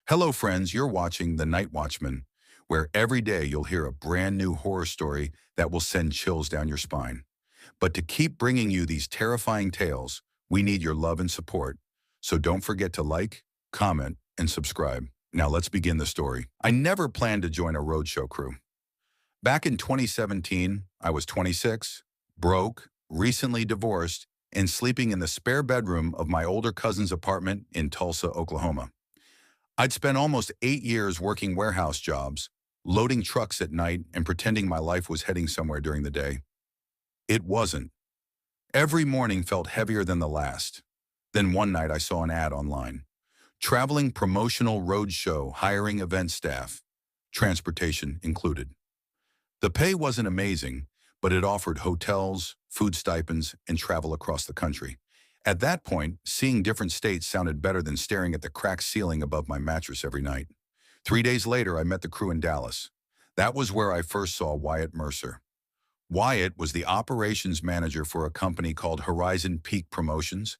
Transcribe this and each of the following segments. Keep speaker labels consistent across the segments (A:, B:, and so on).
A: Hello, friends. You're watching The Night Watchman, where every day you'll hear a brand new horror story that will send chills down your spine. But to keep bringing you these terrifying tales, we need your love and support. So don't forget to like, comment, and subscribe. Now let's begin the story. I never planned to join a roadshow crew. Back in 2017, I was 26, broke, recently divorced, and sleeping in the spare bedroom of my older cousin's apartment in Tulsa, Oklahoma. I'd spent almost 8 years working warehouse jobs, loading trucks at night and pretending my life was heading somewhere during the day. It wasn't. Every morning felt heavier than the last. Then one night I saw an ad online. Traveling promotional roadshow hiring event staff, transportation included. The pay wasn't amazing, but it offered hotels, food stipends, and travel across the country. At that point, seeing different states sounded better than staring at the cracked ceiling above my mattress every night. 3 days later, I met the crew in Dallas. That was where I first saw Wyatt Mercer. Wyatt was the operations manager for a company called Horizon Peak Promotions,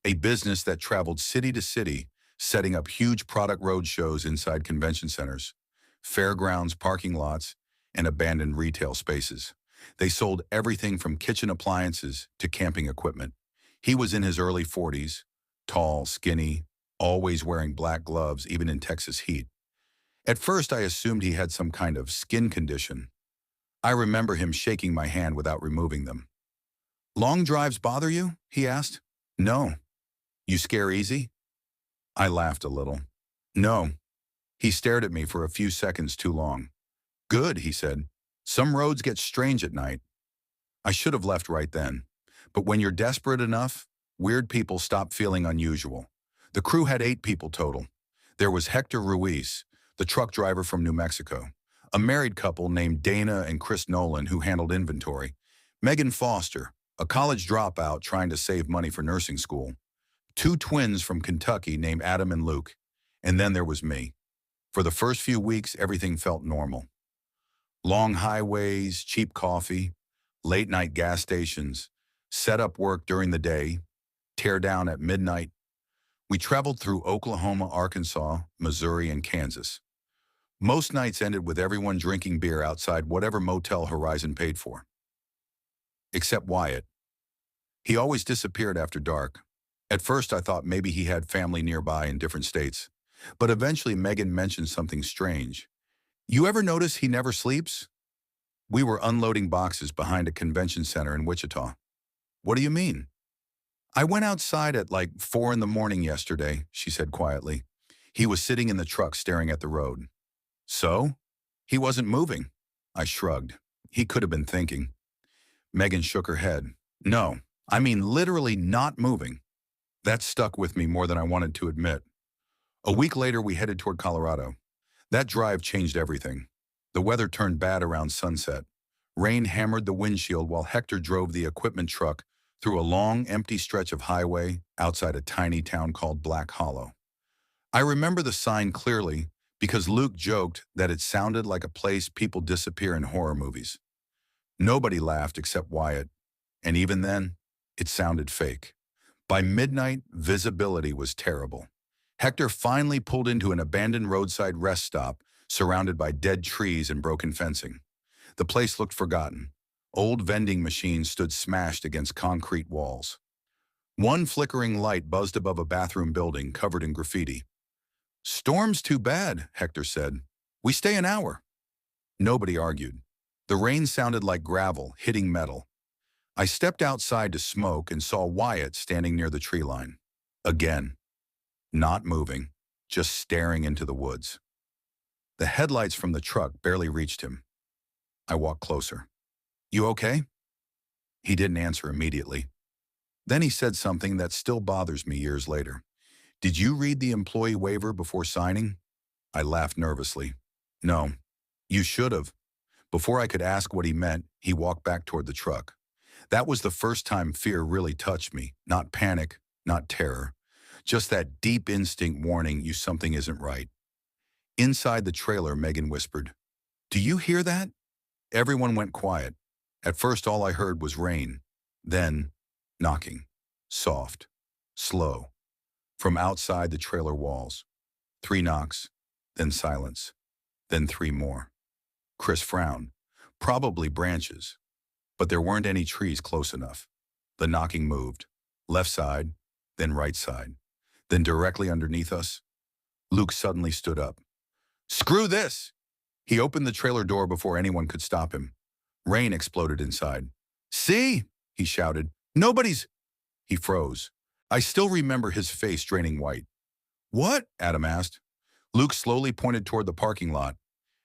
A: a business that traveled city to city, setting up huge product road shows inside convention centers, fairgrounds, parking lots, and abandoned retail spaces. They sold everything from kitchen appliances to camping equipment. He was in his early 40s, tall, skinny, always wearing black gloves even in Texas heat. At first, I assumed he had some kind of skin condition. I remember him shaking my hand without removing them. "Long drives bother you?" he asked. "No." "You scare easy?" I laughed a little. "No." He stared at me for a few seconds too long. "Good," he said. "Some roads get strange at night." I should have left right then. But when you're desperate enough, weird people stop feeling unusual. The crew had 8 people total. There was Hector Ruiz, the truck driver from New Mexico, a married couple named Dana and Chris Nolan who handled inventory, Megan Foster, a college dropout trying to save money for nursing school, 2 twins from Kentucky named Adam and Luke, and then there was me. For the first few weeks, everything felt normal. Long highways, cheap coffee, late-night gas stations, set up work during the day, tear down at midnight. We traveled through Oklahoma, Arkansas, Missouri, and Kansas. Most nights ended with everyone drinking beer outside whatever motel Horizon paid for. Except Wyatt. He always disappeared after dark. At first I thought maybe he had family nearby in different states. But eventually Megan mentioned something strange. "You ever notice he never sleeps?" We were unloading boxes behind a convention center in Wichita. "What do you mean?" "I went outside at like 4 in the morning yesterday," she said quietly. "He was sitting in the truck staring at the road." "So?" "He wasn't moving." I shrugged. He could have been thinking. Megan shook her head. "No, I mean literally not moving." That stuck with me more than I wanted to admit. A week later, we headed toward Colorado. That drive changed everything. The weather turned bad around sunset. Rain hammered the windshield while Hector drove the equipment truck through a long, empty stretch of highway outside a tiny town called Black Hollow. I remember the sign clearly because Luke joked that it sounded like a place people disappear in horror movies. Nobody laughed except Wyatt, and even then, it sounded fake. By midnight, visibility was terrible. Hector finally pulled into an abandoned roadside rest stop surrounded by dead trees and broken fencing. The place looked forgotten. Old vending machines stood smashed against concrete walls. One flickering light buzzed above a bathroom building covered in graffiti. "Storm's too bad," Hector said. "We stay an hour." Nobody argued. The rain sounded like gravel hitting metal. I stepped outside to smoke and saw Wyatt standing near the tree line. Again. Not moving, just staring into the woods. The headlights from the truck barely reached him. I walked closer. "You okay?" He didn't answer immediately. Then he said something that still bothers me years later. "Did you read the employee waiver before signing?" I laughed nervously. "No." "You should have." Before I could ask what he meant, he walked back toward the truck. That was the first time fear really touched me. Not panic, not terror. Just that deep instinct warning you something isn't right. Inside the trailer, Megan whispered, "Do you hear that?" Everyone went quiet. At first all I heard was rain. Then knocking. Soft. Slow. From outside the trailer walls. 3 knocks, then silence, then 3 more. Chris frowned. Probably branches, but there weren't any trees close enough. The knocking moved. Left side, then right side. Then directly underneath us, Luke suddenly stood up. "Screw this!" He opened the trailer door before anyone could stop him. Rain exploded inside. "See?" he shouted. "Nobody's—" He froze. I still remember his face draining white. "What?" Adam asked. Luke slowly pointed toward the parking lot.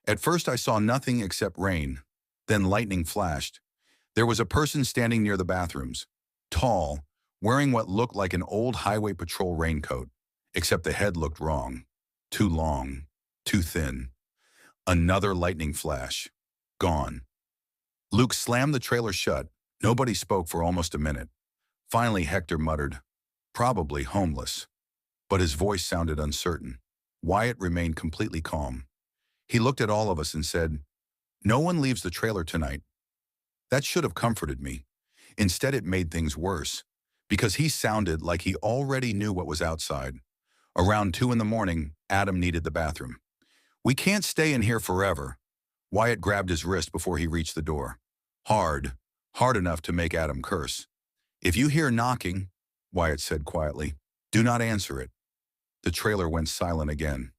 A: At first I saw nothing except rain. Then lightning flashed. There was a person standing near the bathrooms. Tall, wearing what looked like an old highway patrol raincoat. Except the head looked wrong. Too long. Too thin. Another lightning flash. Gone. Luke slammed the trailer shut. Nobody spoke for almost a minute. Finally Hector muttered, "Probably homeless." But his voice sounded uncertain. Wyatt remained completely calm. He looked at all of us and said, "No one leaves the trailer tonight." That should have comforted me. Instead, it made things worse, because he sounded like he already knew what was outside. Around 2 in the morning, Adam needed the bathroom. "We can't stay in here forever." Wyatt grabbed his wrist before he reached the door. Hard enough to make Adam curse. "If you hear knocking," Wyatt said quietly, "do not answer it." The trailer went silent again.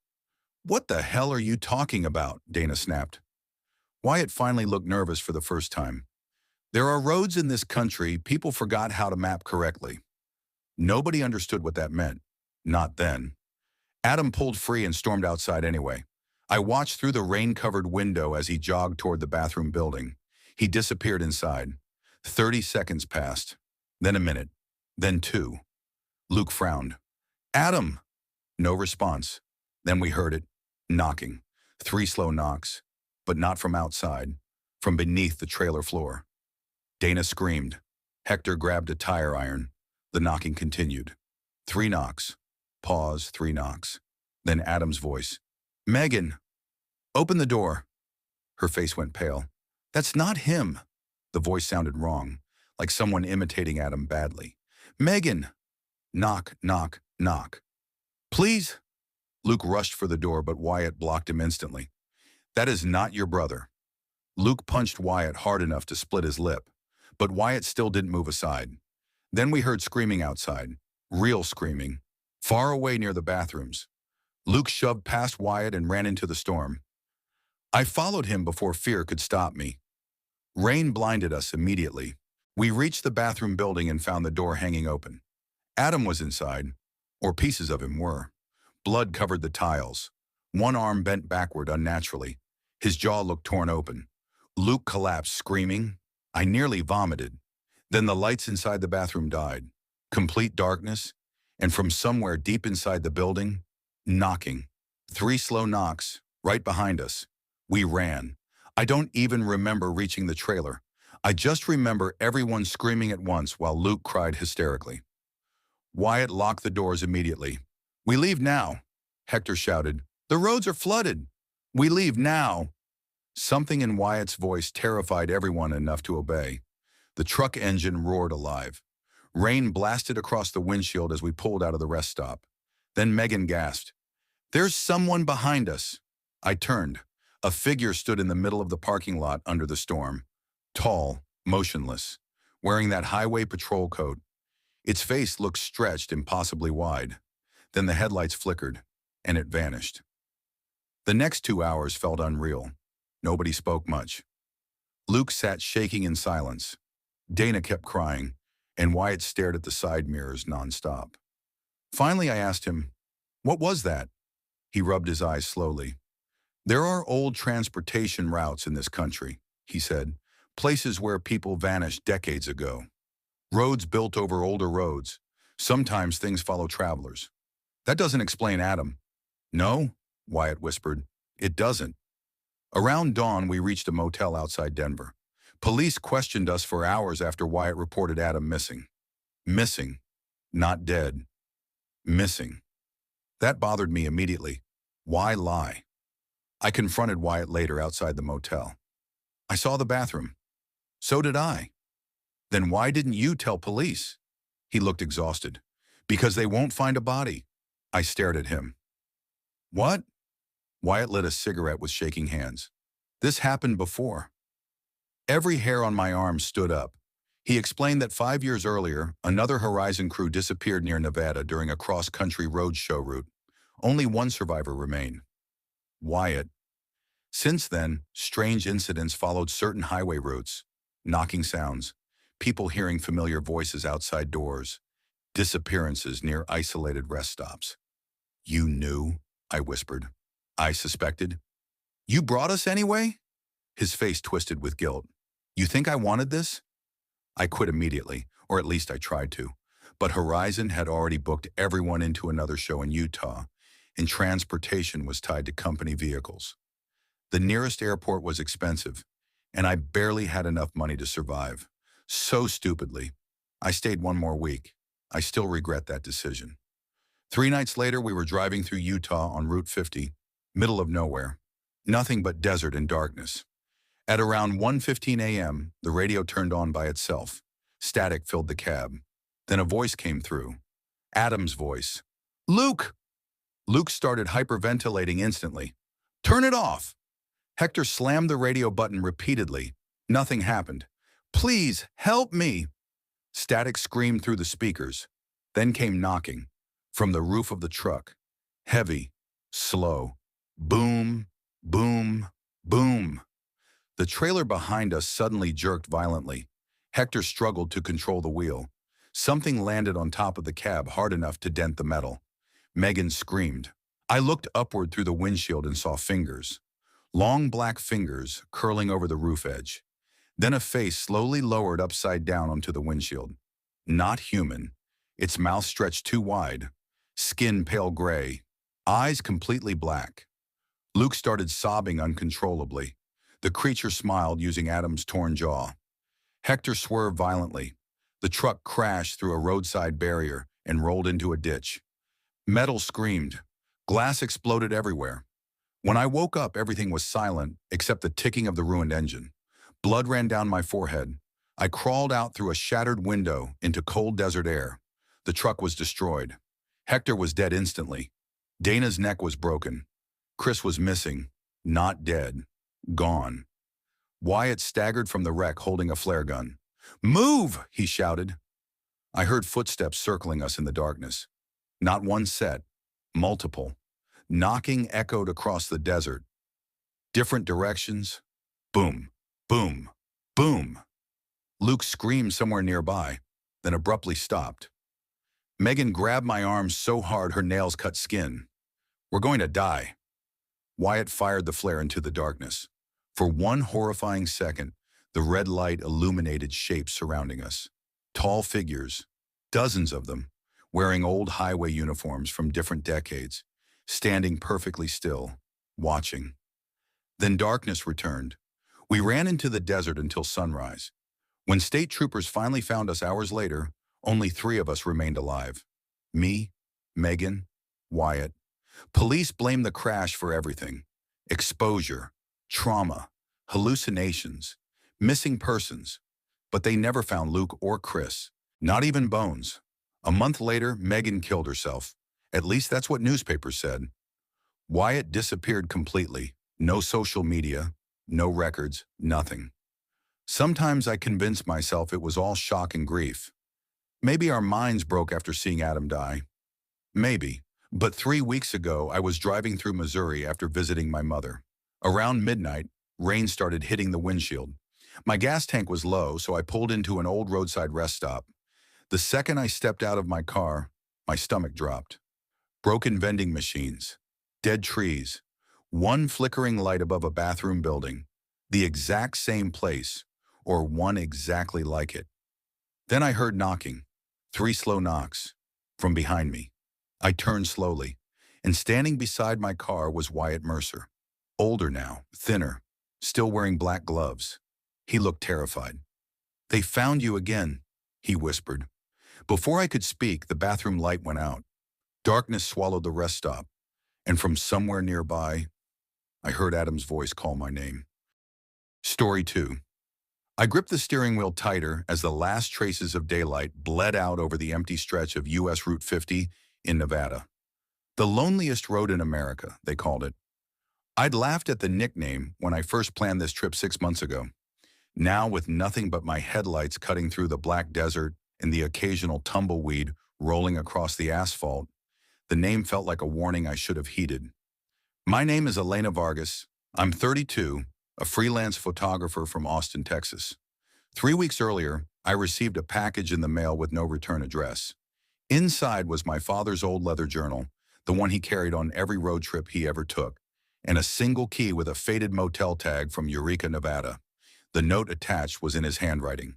A: "What the hell are you talking about?" Dana snapped. Wyatt finally looked nervous for the first time. "There are roads in this country people forgot how to map correctly." Nobody understood what that meant. Not then. Adam pulled free and stormed outside anyway. I watched through the rain-covered window as he jogged toward the bathroom building. He disappeared inside. 30 seconds passed. Then a minute. Then 2. Luke frowned. "Adam!" No response. Then we heard it. Knocking. 3 slow knocks. But not from outside. From beneath the trailer floor. Dana screamed. Hector grabbed a tire iron. The knocking continued. 3 knocks. Pause, 3 knocks. Then Adam's voice. "Megan! Open the door." Her face went pale. "That's not him." The voice sounded wrong, like someone imitating Adam badly. "Megan!" Knock, knock, knock. "Please." Luke rushed for the door, but Wyatt blocked him instantly. "That is not your brother." Luke punched Wyatt hard enough to split his lip, but Wyatt still didn't move aside. Then we heard screaming outside. Real screaming. Far away near the bathrooms. Luke shoved past Wyatt and ran into the storm. I followed him before fear could stop me. Rain blinded us immediately. We reached the bathroom building and found the door hanging open. Adam was inside, or pieces of him were. Blood covered the tiles. One arm bent backward unnaturally. His jaw looked torn open. Luke collapsed, screaming. I nearly vomited. Then the lights inside the bathroom died. Complete darkness, and from somewhere deep inside the building, knocking. 3 slow knocks, right behind us. We ran. I don't even remember reaching the trailer. I just remember everyone screaming at once while Luke cried hysterically. Wyatt locked the doors immediately. "We leave now," Hector shouted. "The roads are flooded. We leave now." Something in Wyatt's voice terrified everyone enough to obey. The truck engine roared alive. Rain blasted across the windshield as we pulled out of the rest stop. Then Megan gasped, "There's someone behind us." I turned. A figure stood in the middle of the parking lot under the storm. Tall, motionless, wearing that highway patrol coat. Its face looked stretched impossibly wide. Then the headlights flickered, and it vanished. The next 2 hours felt unreal. Nobody spoke much. Luke sat shaking in silence. Dana kept crying, and Wyatt stared at the side mirrors nonstop. Finally, I asked him, "What was that?" He rubbed his eyes slowly. "There are old transportation routes in this country," he said, "places where people vanished decades ago. Roads built over older roads. Sometimes things follow travelers. That doesn't explain Adam." "No," Wyatt whispered, "it doesn't." Around dawn, we reached a motel outside Denver. Police questioned us for hours after Wyatt reported Adam missing. Missing. Not dead. Missing. That bothered me immediately. Why lie? I confronted Wyatt later outside the motel. "I saw the bathroom." "So did I." "Then why didn't you tell police?" He looked exhausted. "Because they won't find a body." I stared at him. What? Wyatt lit a cigarette with shaking hands. This happened before. Every hair on my arm stood up. He explained that 5 years earlier, another Horizon crew disappeared near Nevada during a cross-country road show route. Only one survivor remained. Wyatt. Since then, strange incidents followed certain highway routes. Knocking sounds, people hearing familiar voices outside doors, disappearances near isolated rest stops. You knew, I whispered. I suspected. You brought us anyway? His face twisted with guilt. You think I wanted this? I quit immediately, or at least I tried to. But Horizon had already booked everyone into another show in Utah, and transportation was tied to company vehicles. The nearest airport was expensive, and I barely had enough money to survive. So stupidly, I stayed one more week. I still regret that decision. 3 nights later, we were driving through Utah on Route 50, middle of nowhere. Nothing but desert and darkness. At around 1:15 a.m., the radio turned on by itself. Static filled the cab. Then a voice came through. Adam's voice. Luke! Luke started hyperventilating instantly. Turn it off! Hector slammed the radio button repeatedly. Nothing happened. Please, help me! Static screamed through the speakers. Then came knocking. From the roof of the truck. Heavy. Slow. Boom. Boom. Boom. The trailer behind us suddenly jerked violently. Hector struggled to control the wheel. Something landed on top of the cab hard enough to dent the metal. Megan screamed. I looked upward through the windshield and saw fingers. Long black fingers curling over the roof edge. Then a face slowly lowered upside down onto the windshield. Not human. Its mouth stretched too wide. Skin pale gray. Eyes completely black. Luke started sobbing uncontrollably. The creature smiled using Adam's torn jaw. Hector swerved violently. The truck crashed through a roadside barrier and rolled into a ditch. Metal screamed. Glass exploded everywhere. When I woke up, everything was silent except the ticking of the ruined engine. Blood ran down my forehead. I crawled out through a shattered window into cold desert air. The truck was destroyed. Hector was dead instantly. Dana's neck was broken. Chris was missing. Not dead. Gone. Wyatt staggered from the wreck holding a flare gun. Move! He shouted. I heard footsteps circling us in the darkness. Not one set. Multiple. Knocking echoed across the desert. Different directions. Boom. Boom. Boom. Luke screamed somewhere nearby, then abruptly stopped. Megan grabbed my arm so hard her nails cut skin. We're going to die. Wyatt fired the flare into the darkness. For one horrifying second, the red light illuminated shapes surrounding us. Tall figures, dozens of them, wearing old highway uniforms from different decades, standing perfectly still, watching. Then darkness returned. We ran into the desert until sunrise. When state troopers finally found us hours later, only 3 of us remained alive. Me, Megan, Wyatt. Police blamed the crash for everything. Exposure, trauma, hallucinations, missing persons. But they never found Luke or Chris, not even bones. A month later, Megan killed herself. At least that's what newspapers said. Wyatt disappeared completely. No social media, no records, nothing. Sometimes I convince myself it was all shock and grief. Maybe our minds broke after seeing Adam die. Maybe. But 3 weeks ago, I was driving through Missouri after visiting my mother. Around midnight, rain started hitting the windshield. My gas tank was low, so I pulled into an old roadside rest stop. The second I stepped out of my car, my stomach dropped. Broken vending machines, dead trees, one flickering light above a bathroom building, the exact same place, or one exactly like it. Then I heard knocking, 3 slow knocks, from behind me. I turned slowly, and standing beside my car was Wyatt Mercer. Older now, thinner, still wearing black gloves. He looked terrified. They found you again, he whispered. Before I could speak, the bathroom light went out. Darkness swallowed the rest stop, and from somewhere nearby, I heard Adam's voice call my name. Story 2. I gripped the steering wheel tighter as the last traces of daylight bled out over the empty stretch of US Route 50 in Nevada. The loneliest road in America, they called it. I'd laughed at the nickname when I first planned this trip 6 months ago. Now, with nothing but my headlights cutting through the black desert and the occasional tumbleweed rolling across the asphalt, the name felt like a warning I should have heeded. My name is Elena Vargas. I'm 32, a freelance photographer from Austin, Texas. 3 weeks earlier, I received a package in the mail with no return address. Inside was my father's old leather journal, the one he carried on every road trip he ever took, and a single key with a faded motel tag from Eureka, Nevada. The note attached was in his handwriting.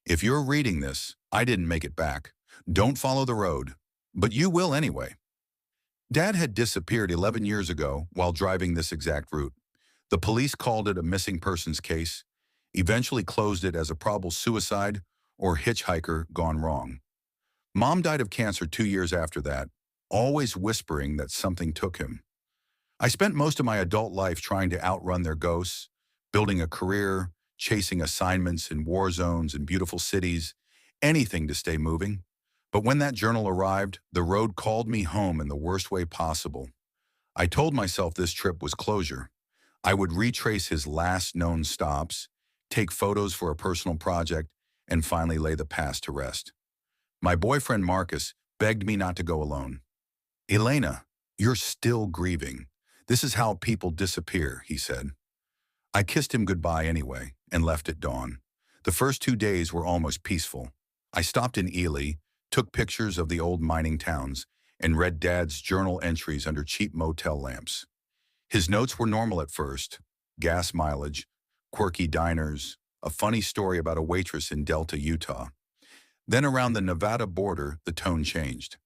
A: If you're reading this, I didn't make it back. Don't follow the road. But you will anyway. Dad had disappeared 11 years ago while driving this exact route. The police called it a missing persons case, eventually closed it as a probable suicide or hitchhiker gone wrong. Mom died of cancer 2 years after that, always whispering that something took him. I spent most of my adult life trying to outrun their ghosts, building a career, chasing assignments in war zones and beautiful cities, anything to stay moving. But when that journal arrived, the road called me home in the worst way possible. I told myself this trip was closure. I would retrace his last known stops, take photos for a personal project, and finally lay the past to rest. My boyfriend Marcus begged me not to go alone. Elena, you're still grieving. This is how people disappear, he said. I kissed him goodbye anyway and left at dawn. The first 2 days were almost peaceful. I stopped in Ely, took pictures of the old mining towns, and read Dad's journal entries under cheap motel lamps. His notes were normal at first: gas mileage, quirky diners, a funny story about a waitress in Delta, Utah. Then around the Nevada border, the tone changed.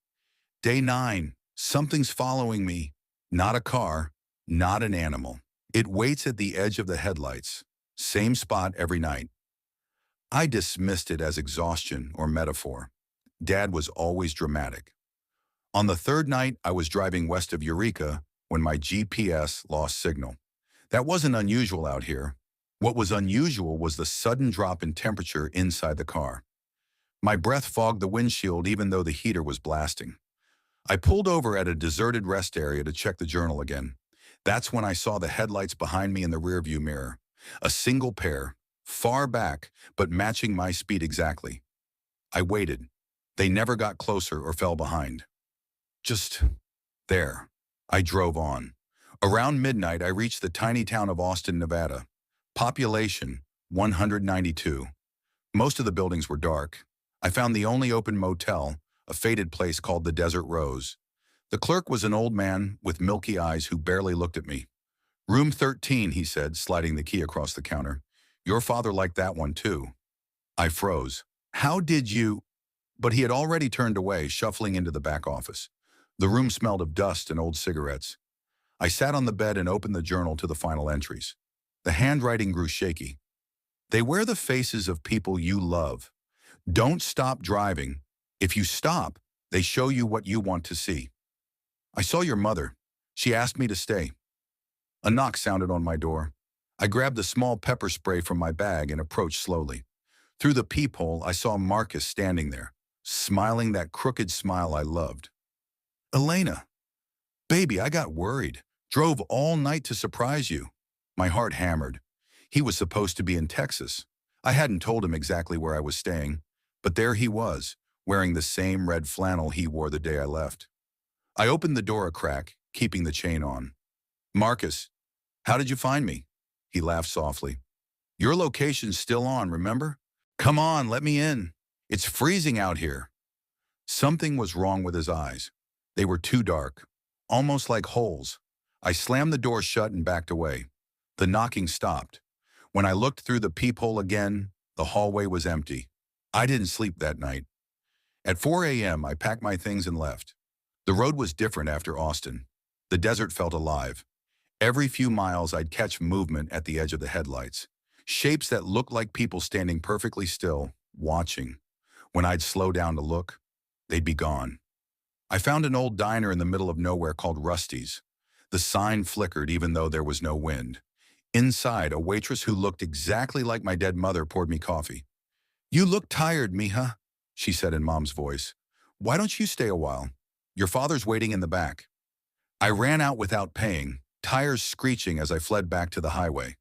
A: Day 9, something's following me. Not a car, not an animal. It waits at the edge of the headlights. Same spot every night. I dismissed it as exhaustion or metaphor. Dad was always dramatic. On the third night, I was driving west of Eureka when my GPS lost signal. That wasn't unusual out here. What was unusual was the sudden drop in temperature inside the car. My breath fogged the windshield even though the heater was blasting. I pulled over at a deserted rest area to check the journal again. That's when I saw the headlights behind me in the rearview mirror. A single pair, far back, but matching my speed exactly. I waited. They never got closer or fell behind. Just there. I drove on. Around midnight, I reached the tiny town of Austin, Nevada. Population, 192. Most of the buildings were dark. I found the only open motel, a faded place called the Desert Rose. The clerk was an old man with milky eyes who barely looked at me. Room 13, he said, sliding the key across the counter. Your father liked that one too. I froze. How did you? But he had already turned away, shuffling into the back office. The room smelled of dust and old cigarettes. I sat on the bed and opened the journal to the final entries. The handwriting grew shaky. They wear the faces of people you love. Don't stop driving. If you stop, they show you what you want to see. I saw your mother. She asked me to stay. A knock sounded on my door. I grabbed a small pepper spray from my bag and approached slowly. Through the peephole, I saw Marcus standing there, smiling that crooked smile I loved. Elena, baby, I got worried. Drove all night to surprise you. My heart hammered. He was supposed to be in Texas. I hadn't told him exactly where I was staying, but there he was, wearing the same red flannel he wore the day I left. I opened the door a crack, keeping the chain on. Marcus, how did you find me? He laughed softly. Your location's still on, remember? Come on, let me in. It's freezing out here. Something was wrong with his eyes. They were too dark, almost like holes. I slammed the door shut and backed away. The knocking stopped. When I looked through the peephole again, the hallway was empty. I didn't sleep that night. At 4 a.m., I packed my things and left. The road was different after Austin. The desert felt alive. Every few miles, I'd catch movement at the edge of the headlights. Shapes that looked like people standing perfectly still, watching. When I'd slow down to look, they'd be gone. I found an old diner in the middle of nowhere called Rusty's. The sign flickered even though there was no wind. Inside, a waitress who looked exactly like my dead mother poured me coffee. You look tired, mija, she said in Mom's voice. Why don't you stay a while? Your father's waiting in the back. I ran out without paying, tires screeching as I fled back to the highway.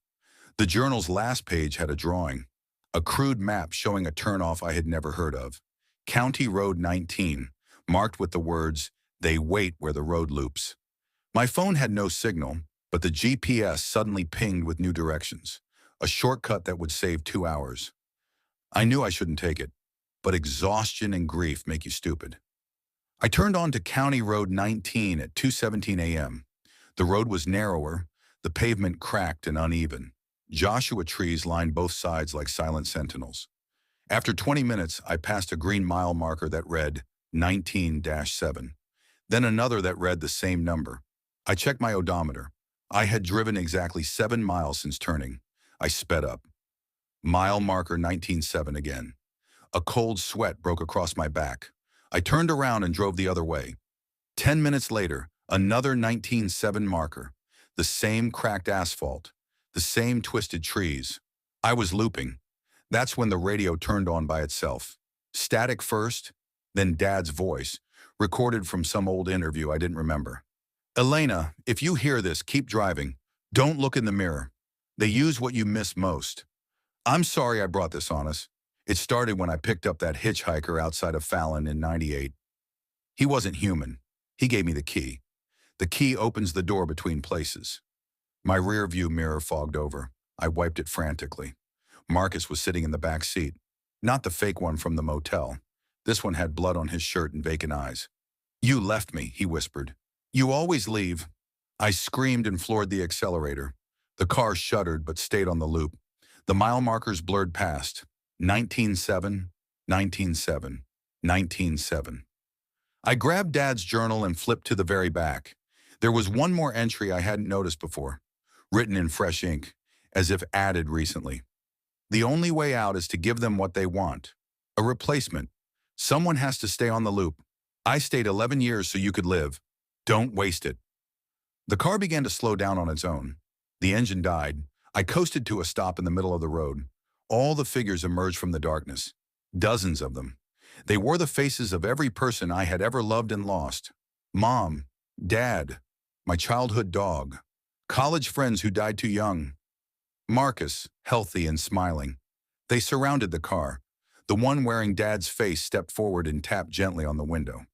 A: The journal's last page had a drawing, a crude map showing a turnoff I had never heard of. County Road 19, marked with the words, "They wait where the road loops." My phone had no signal, but the GPS suddenly pinged with new directions, a shortcut that would save 2 hours. I knew I shouldn't take it, but exhaustion and grief make you stupid. I turned on to County Road 19 at 2:17 a.m. The road was narrower, the pavement cracked and uneven. Joshua trees lined both sides like silent sentinels. After 20 minutes, I passed a green mile marker that read 19-7, then another that read the same number. I checked my odometer. I had driven exactly 7 miles since turning. I sped up. Mile marker 19-7 again. A cold sweat broke across my back. I turned around and drove the other way. 10 minutes later, another 19-7 marker. The same cracked asphalt. The same twisted trees. I was looping. That's when the radio turned on by itself. Static first, then Dad's voice, recorded from some old interview I didn't remember. "Elena, if you hear this, keep driving. Don't look in the mirror. They use what you miss most. I'm sorry I brought this on us. It started when I picked up that hitchhiker outside of Fallon in '98. He wasn't human. He gave me the key. The key opens the door between places." My rear view mirror fogged over. I wiped it frantically. Marcus was sitting in the back seat. Not the fake one from the motel. This one had blood on his shirt and vacant eyes. "You left me," he whispered. "You always leave." I screamed and floored the accelerator. The car shuddered but stayed on the loop. The mile markers blurred past. 19-7, 19-7, 19-7. I grabbed Dad's journal and flipped to the very back. There was one more entry I hadn't noticed before, written in fresh ink, as if added recently. "The only way out is to give them what they want. A replacement. Someone has to stay on the loop. I stayed 11 years so you could live. Don't waste it." The car began to slow down on its own. The engine died. I coasted to a stop in the middle of the road. All the figures emerged from the darkness. Dozens of them. They wore the faces of every person I had ever loved and lost. Mom, Dad, my childhood dog, college friends who died too young. Marcus, healthy and smiling. They surrounded the car. The one wearing Dad's face stepped forward and tapped gently on the window.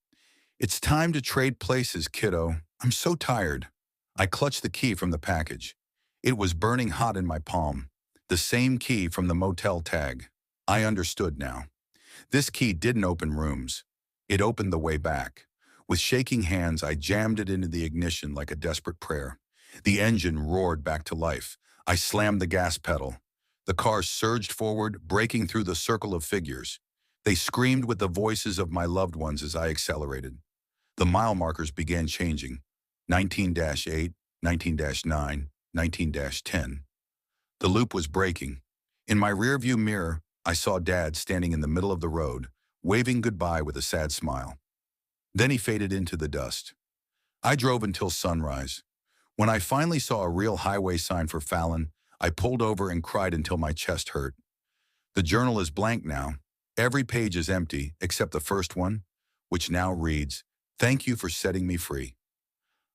A: "It's time to trade places, kiddo. I'm so tired." I clutched the key from the package. It was burning hot in my palm. The same key from the motel tag. I understood now. This key didn't open rooms. It opened the way back. With shaking hands, I jammed it into the ignition like a desperate prayer. The engine roared back to life. I slammed the gas pedal. The car surged forward, breaking through the circle of figures. They screamed with the voices of my loved ones as I accelerated. The mile markers began changing. 19-8, 19-9, 19-10. The loop was breaking. In my rearview mirror, I saw Dad standing in the middle of the road, waving goodbye with a sad smile. Then he faded into the dust. I drove until sunrise. When I finally saw a real highway sign for Fallon, I pulled over and cried until my chest hurt. The journal is blank now. Every page is empty, except the first one, which now reads, "Thank you for setting me free."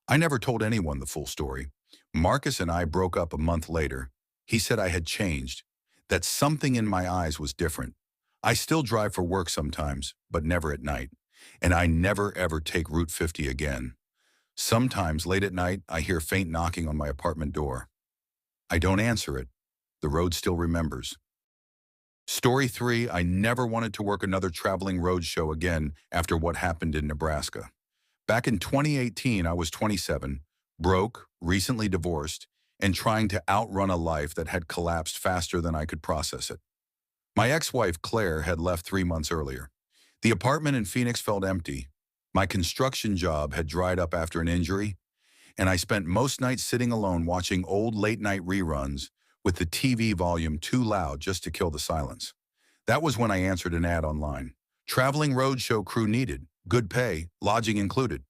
A: I never told anyone the full story. Marcus and I broke up a month later. He said I had changed, that something in my eyes was different. I still drive for work sometimes, but never at night. And I never ever take Route 50 again. Sometimes late at night, I hear faint knocking on my apartment door. I don't answer it. The road still remembers. Story 3, I never wanted to work another traveling road show again after what happened in Nebraska. Back in 2018, I was 27, broke, recently divorced, and trying to outrun a life that had collapsed faster than I could process it. My ex-wife, Claire, had left 3 months earlier. The apartment in Phoenix felt empty. My construction job had dried up after an injury, and I spent most nights sitting alone watching old late-night reruns with the TV volume too loud just to kill the silence. That was when I answered an ad online. Traveling roadshow crew needed, good pay, lodging included.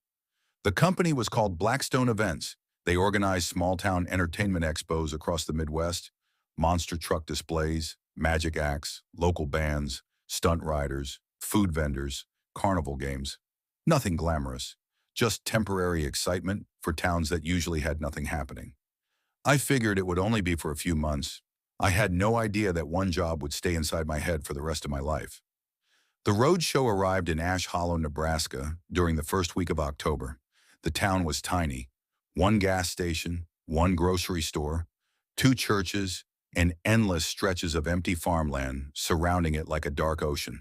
A: The company was called Blackstone Events. They organized small-town entertainment expos across the Midwest, monster truck displays, magic acts, local bands, stunt riders, food vendors, carnival games. Nothing glamorous, just temporary excitement for towns that usually had nothing happening. I figured it would only be for a few months. I had no idea that one job would stay inside my head for the rest of my life. The road show arrived in Ash Hollow, Nebraska during the first week of October. The town was tiny. One gas station, one grocery store, two churches, and endless stretches of empty farmland surrounding it like a dark ocean.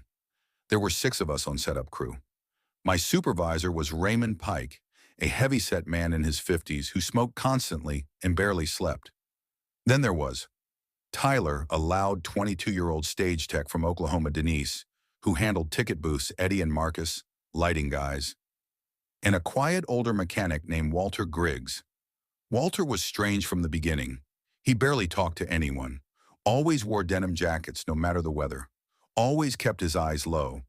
A: There were 6 of us on setup crew. My supervisor was Raymond Pike, a heavy-set man in his 50s who smoked constantly and barely slept. Then there was Tyler, a loud 22-year-old stage tech from Oklahoma, Denise, who handled ticket booths, Eddie and Marcus, lighting guys, and a quiet older mechanic named Walter Griggs. Walter was strange from the beginning. He barely talked to anyone, always wore denim jackets no matter the weather, always kept his eyes low.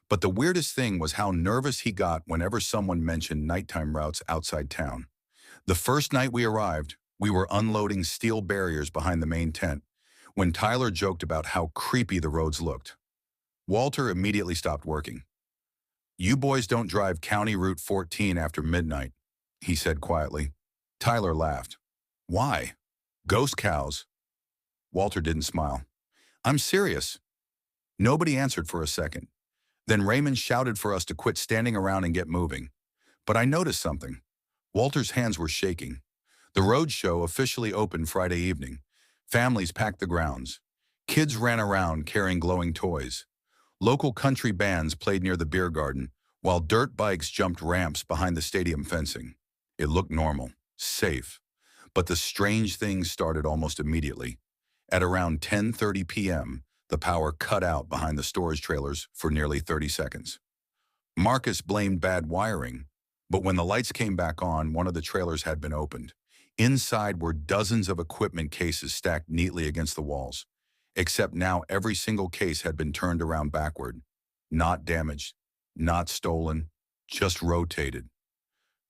A: But the weirdest thing was how nervous he got whenever someone mentioned nighttime routes outside town. The first night we arrived, we were unloading steel barriers behind the main tent when Tyler joked about how creepy the roads looked. Walter immediately stopped working. "You boys don't drive County Route 14 after midnight," he said quietly. Tyler laughed. "Why? Ghost cows." Walter didn't smile. "I'm serious." Nobody answered for a second. Then Raymond shouted for us to quit standing around and get moving. But I noticed something. Walter's hands were shaking. The road show officially opened Friday evening. Families packed the grounds. Kids ran around carrying glowing toys. Local country bands played near the beer garden, while dirt bikes jumped ramps behind the stadium fencing. It looked normal, safe. But the strange thing started almost immediately. At around 10:30 p.m., the power cut out behind the storage trailers for nearly 30 seconds. Marcus blamed bad wiring, but when the lights came back on, one of the trailers had been opened. Inside were dozens of equipment cases stacked neatly against the walls, except now every single case had been turned around backward. Not damaged, not stolen, just rotated.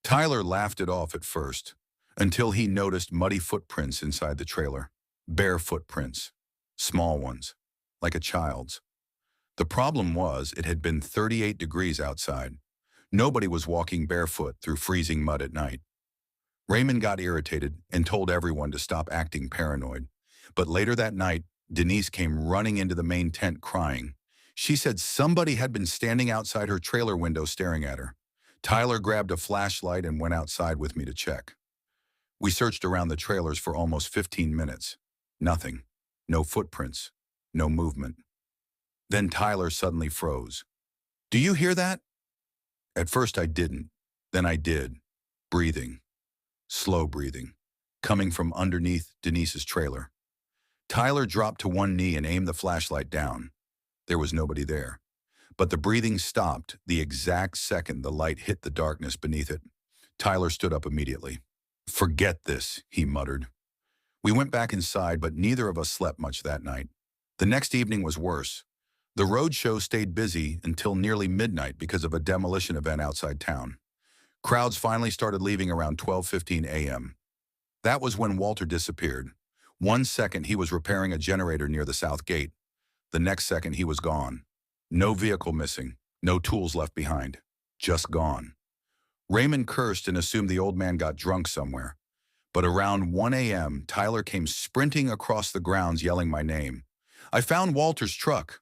A: Tyler laughed it off at first, until he noticed muddy footprints inside the trailer. Bare footprints, small ones, like a child's. The problem was it had been 38 degrees outside. Nobody was walking barefoot through freezing mud at night. Raymond got irritated and told everyone to stop acting paranoid. But later that night, Denise came running into the main tent crying. She said somebody had been standing outside her trailer window staring at her. Tyler grabbed a flashlight and went outside with me to check. We searched around the trailers for almost 15 minutes. Nothing. No footprints. No movement. Then Tyler suddenly froze. "Do you hear that?" At first I didn't. Then I did. Breathing. Slow breathing. Coming from underneath Denise's trailer. Tyler dropped to one knee and aimed the flashlight down. There was nobody there. But the breathing stopped the exact second the light hit the darkness beneath it. Tyler stood up immediately. "Forget this," he muttered. We went back inside, but neither of us slept much that night. The next evening was worse. The road show stayed busy until nearly midnight because of a demolition event outside town. Crowds finally started leaving around 12:15 a.m. That was when Walter disappeared. One second he was repairing a generator near the south gate. The next second he was gone. No vehicle missing, no tools left behind. Just gone. Raymond cursed and assumed the old man got drunk somewhere. But around 1 a.m., Tyler came sprinting across the grounds yelling my name. I found Walter's truck.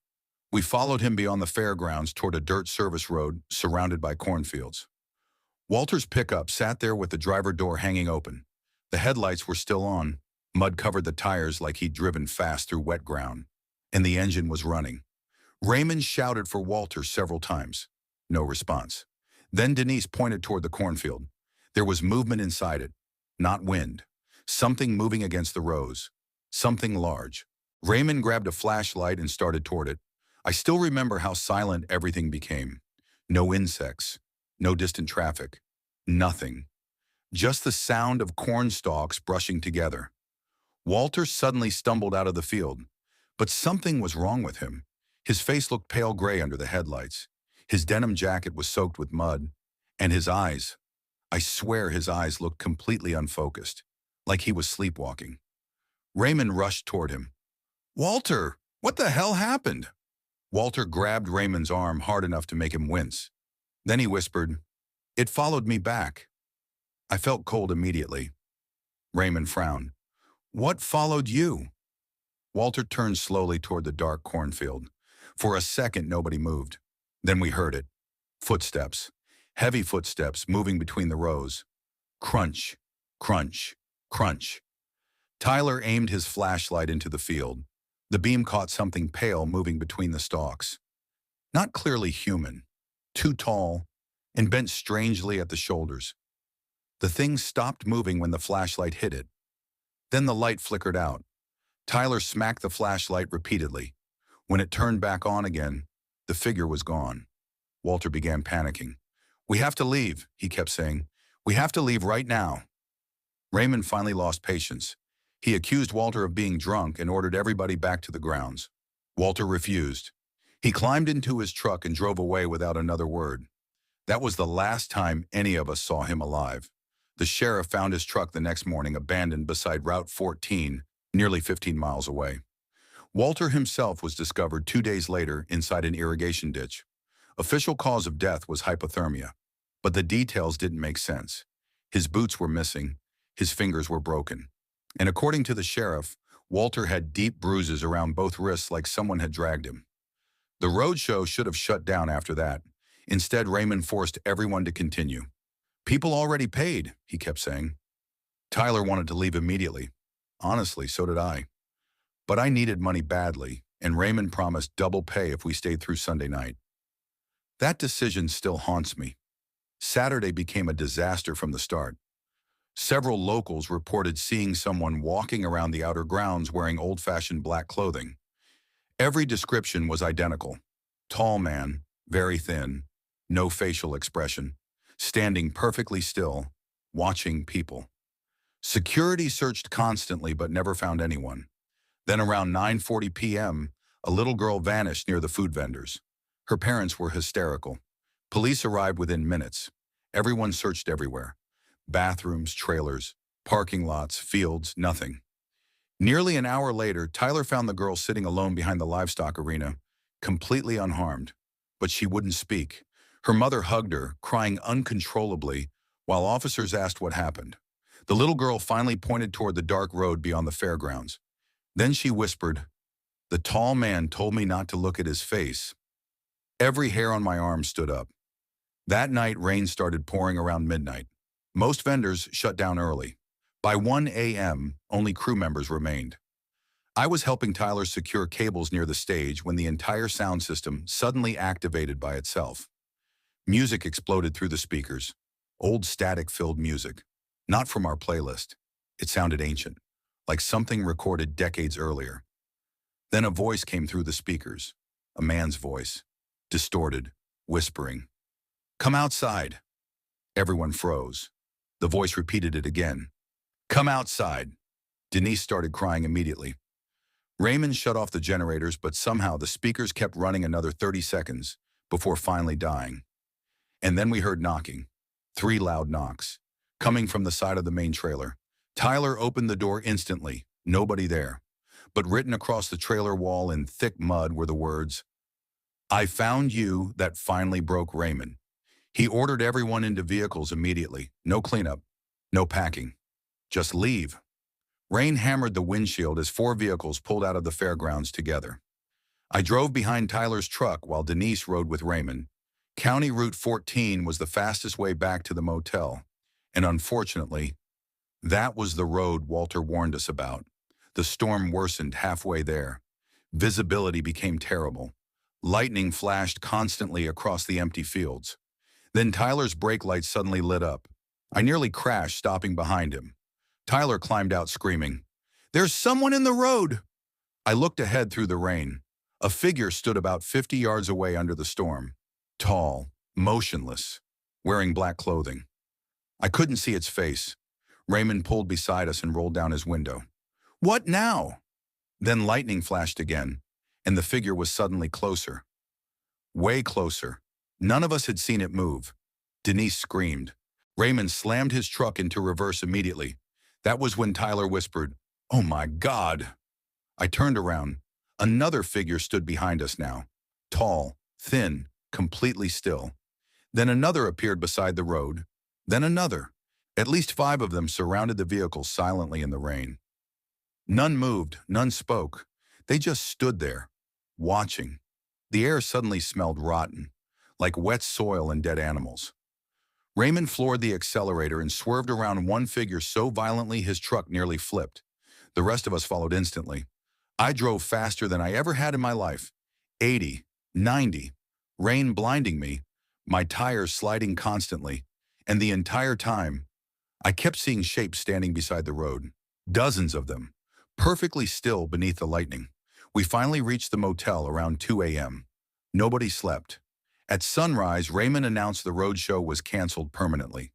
A: We followed him beyond the fairgrounds toward a dirt service road surrounded by cornfields. Walter's pickup sat there with the driver door hanging open. The headlights were still on. Mud covered the tires like he'd driven fast through wet ground. And the engine was running. Raymond shouted for Walter several times. No response. Then Denise pointed toward the cornfield. There was movement inside it. Not wind. Something moving against the rows. Something large. Raymond grabbed a flashlight and started toward it. I still remember how silent everything became. No insects. No distant traffic. Nothing. Just the sound of corn stalks brushing together. Walter suddenly stumbled out of the field. But something was wrong with him. His face looked pale gray under the headlights. His denim jacket was soaked with mud. And his eyes, I swear his eyes looked completely unfocused, like he was sleepwalking. Raymond rushed toward him. "Walter, what the hell happened?" Walter grabbed Raymond's arm hard enough to make him wince. Then he whispered, "It followed me back." I felt cold immediately. Raymond frowned. What followed you? Walter turned slowly toward the dark cornfield. For a second, nobody moved. Then we heard it. Footsteps. Heavy footsteps moving between the rows. Crunch, crunch, crunch. Tyler aimed his flashlight into the field. The beam caught something pale moving between the stalks. Not clearly human. Too tall, and bent strangely at the shoulders. The thing stopped moving when the flashlight hit it. Then the light flickered out. Tyler smacked the flashlight repeatedly. When it turned back on again, the figure was gone. Walter began panicking. We have to leave, he kept saying. We have to leave right now. Raymond finally lost patience. He accused Walter of being drunk and ordered everybody back to the grounds. Walter refused. He climbed into his truck and drove away without another word. That was the last time any of us saw him alive. The sheriff found his truck the next morning abandoned beside Route 14, nearly 15 miles away. Walter himself was discovered 2 days later inside an irrigation ditch. Official cause of death was hypothermia, but the details didn't make sense. His boots were missing, his fingers were broken. And according to the sheriff, Walter had deep bruises around both wrists like someone had dragged him. The roadshow should have shut down after that. Instead, Raymond forced everyone to continue. People already paid, he kept saying. Tyler wanted to leave immediately. Honestly, so did I. But I needed money badly, and Raymond promised double pay if we stayed through Sunday night. That decision still haunts me. Saturday became a disaster from the start. Several locals reported seeing someone walking around the outer grounds wearing old-fashioned black clothing. Every description was identical. Tall man, very thin, no facial expression, standing perfectly still, watching people. Security searched constantly but never found anyone. Then around 9:40 p.m., a little girl vanished near the food vendors. Her parents were hysterical. Police arrived within minutes. Everyone searched everywhere. Bathrooms, trailers, parking lots, fields, nothing. Nearly an hour later, Tyler found the girl sitting alone behind the livestock arena, completely unharmed. But she wouldn't speak. Her mother hugged her, crying uncontrollably, while officers asked what happened. The little girl finally pointed toward the dark road beyond the fairgrounds. Then she whispered, "The tall man told me not to look at his face." Every hair on my arm stood up. That night, rain started pouring around midnight. Most vendors shut down early. By 1 a.m., only crew members remained. I was helping Tyler secure cables near the stage when the entire sound system suddenly activated by itself. Music exploded through the speakers. Old static-filled music. Not from our playlist. It sounded ancient, like something recorded decades earlier. Then a voice came through the speakers. A man's voice. Distorted, whispering. "Come outside." Everyone froze. The voice repeated it again. "Come outside." Denise started crying immediately. Raymond shut off the generators, but somehow the speakers kept running another 30 seconds before finally dying. And then we heard knocking. 3 loud knocks, coming from the side of the main trailer. Tyler opened the door instantly. Nobody there. But written across the trailer wall in thick mud were the words, "I found you." That finally broke Raymond. He ordered everyone into vehicles immediately. No cleanup, no packing. Just leave. Rain hammered the windshield as 4 vehicles pulled out of the fairgrounds together. I drove behind Tyler's truck while Denise rode with Raymond. County Route 14 was the fastest way back to the motel, and unfortunately, that was the road Walter warned us about. The storm worsened halfway there. Visibility became terrible. Lightning flashed constantly across the empty fields. Then Tyler's brake lights suddenly lit up. I nearly crashed, stopping behind him. Tyler climbed out screaming, "There's someone in the road!" I looked ahead through the rain. A figure stood about 50 yards away under the storm. Tall, motionless, wearing black clothing. I couldn't see its face. Raymond pulled beside us and rolled down his window. "What now?" Then lightning flashed again, and the figure was suddenly closer. Way closer. None of us had seen it move. Denise screamed. Raymond slammed his truck into reverse immediately. That was when Tyler whispered, "Oh my God." I turned around. Another figure stood behind us now. Tall, thin, completely still. Then another appeared beside the road. Then another. At least 5 of them surrounded the vehicle silently in the rain. None moved, none spoke. They just stood there, watching. The air suddenly smelled rotten, like wet soil and dead animals. Raymond floored the accelerator and swerved around one figure so violently his truck nearly flipped. The rest of us followed instantly. I drove faster than I ever had in my life. 80, 90, rain blinding me, my tires sliding constantly, and the entire time, I kept seeing shapes standing beside the road. Dozens of them, perfectly still beneath the lightning. We finally reached the motel around 2 a.m. Nobody slept. At sunrise, Raymond announced the roadshow was canceled permanently.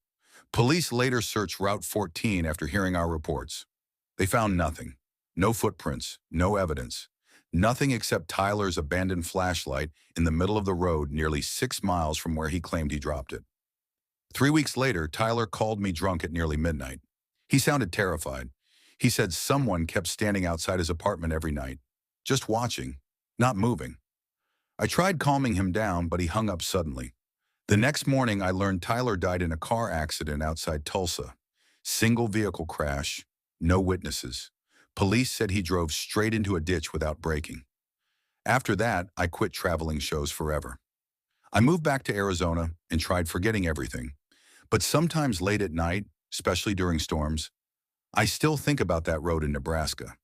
A: Police later searched Route 14 after hearing our reports. They found nothing. No footprints, no evidence. Nothing except Tyler's abandoned flashlight in the middle of the road nearly 6 miles from where he claimed he dropped it. 3 weeks later, Tyler called me drunk at nearly midnight. He sounded terrified. He said someone kept standing outside his apartment every night, just watching, not moving. I tried calming him down, but he hung up suddenly. The next morning, I learned Tyler died in a car accident outside Tulsa. Single vehicle crash, no witnesses. Police said he drove straight into a ditch without braking. After that, I quit traveling shows forever. I moved back to Arizona and tried forgetting everything. But sometimes late at night, especially during storms, I still think about that road in Nebraska.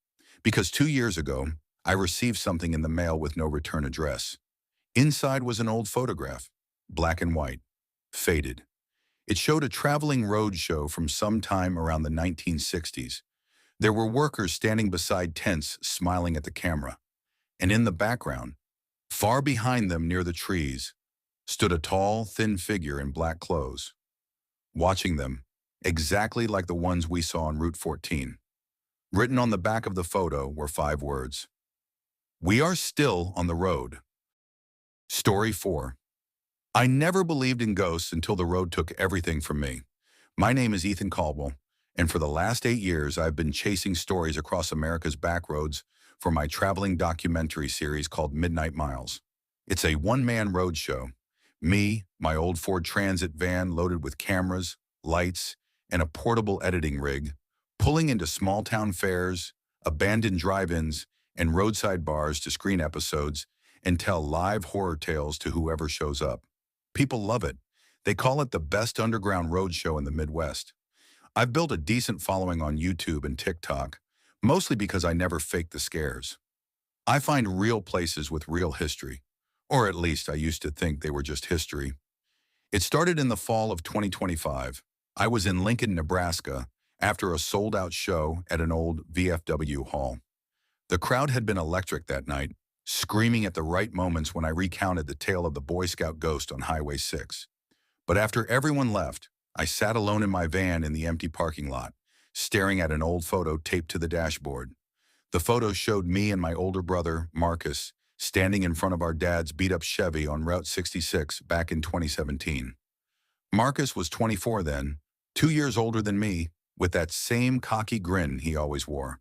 A: Because 2 years ago, I received something in the mail with no return address. Inside was an old photograph, black and white, faded. It showed a traveling road show from some time around the 1960s. There were workers standing beside tents smiling at the camera. And in the background, far behind them near the trees, stood a tall, thin figure in black clothes, watching them, exactly like the ones we saw on Route 14. Written on the back of the photo were 5 words. We are still on the road. Story 4. I never believed in ghosts until the road took everything from me. My name is Ethan Caldwell, and for the last 8 years I've been chasing stories across America's back roads for my traveling documentary series called Midnight Miles. It's a one-man road show. Me, my old Ford Transit van loaded with cameras, lights, and a portable editing rig, pulling into small-town fairs, abandoned drive-ins, and roadside bars to screen episodes and tell live horror tales to whoever shows up. People love it. They call it the best underground road show in the Midwest. I've built a decent following on YouTube and TikTok, mostly because I never fake the scares. I find real places with real history, or at least I used to think they were just history. It started in the fall of 2025. I was in Lincoln, Nebraska, after a sold-out show at an old VFW hall. The crowd had been electric that night, screaming at the right moments when I recounted the tale of the Boy Scout ghost on Highway 6. But after everyone left, I sat alone in my van in the empty parking lot, staring at an old photo taped to the dashboard. The photo showed me and my older brother, Marcus, standing in front of our dad's beat-up Chevy on Route 66 back in 2017. Marcus was 24 then, 2 years older than me, with that same cocky grin he always wore.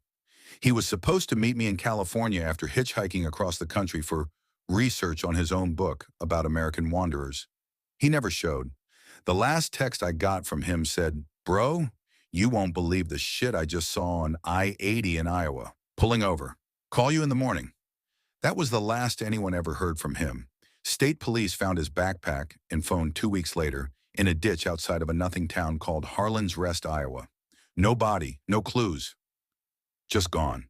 A: He was supposed to meet me in California after hitchhiking across the country for research on his own book about American wanderers. He never showed. The last text I got from him said, "Bro, you won't believe the shit I just saw on I-80 in Iowa. Pulling over. Call you in the morning." That was the last anyone ever heard from him. State police found his backpack and phone 2 weeks later in a ditch outside of a nothing town called Harlan's Rest, Iowa. No body, no clues. Just gone.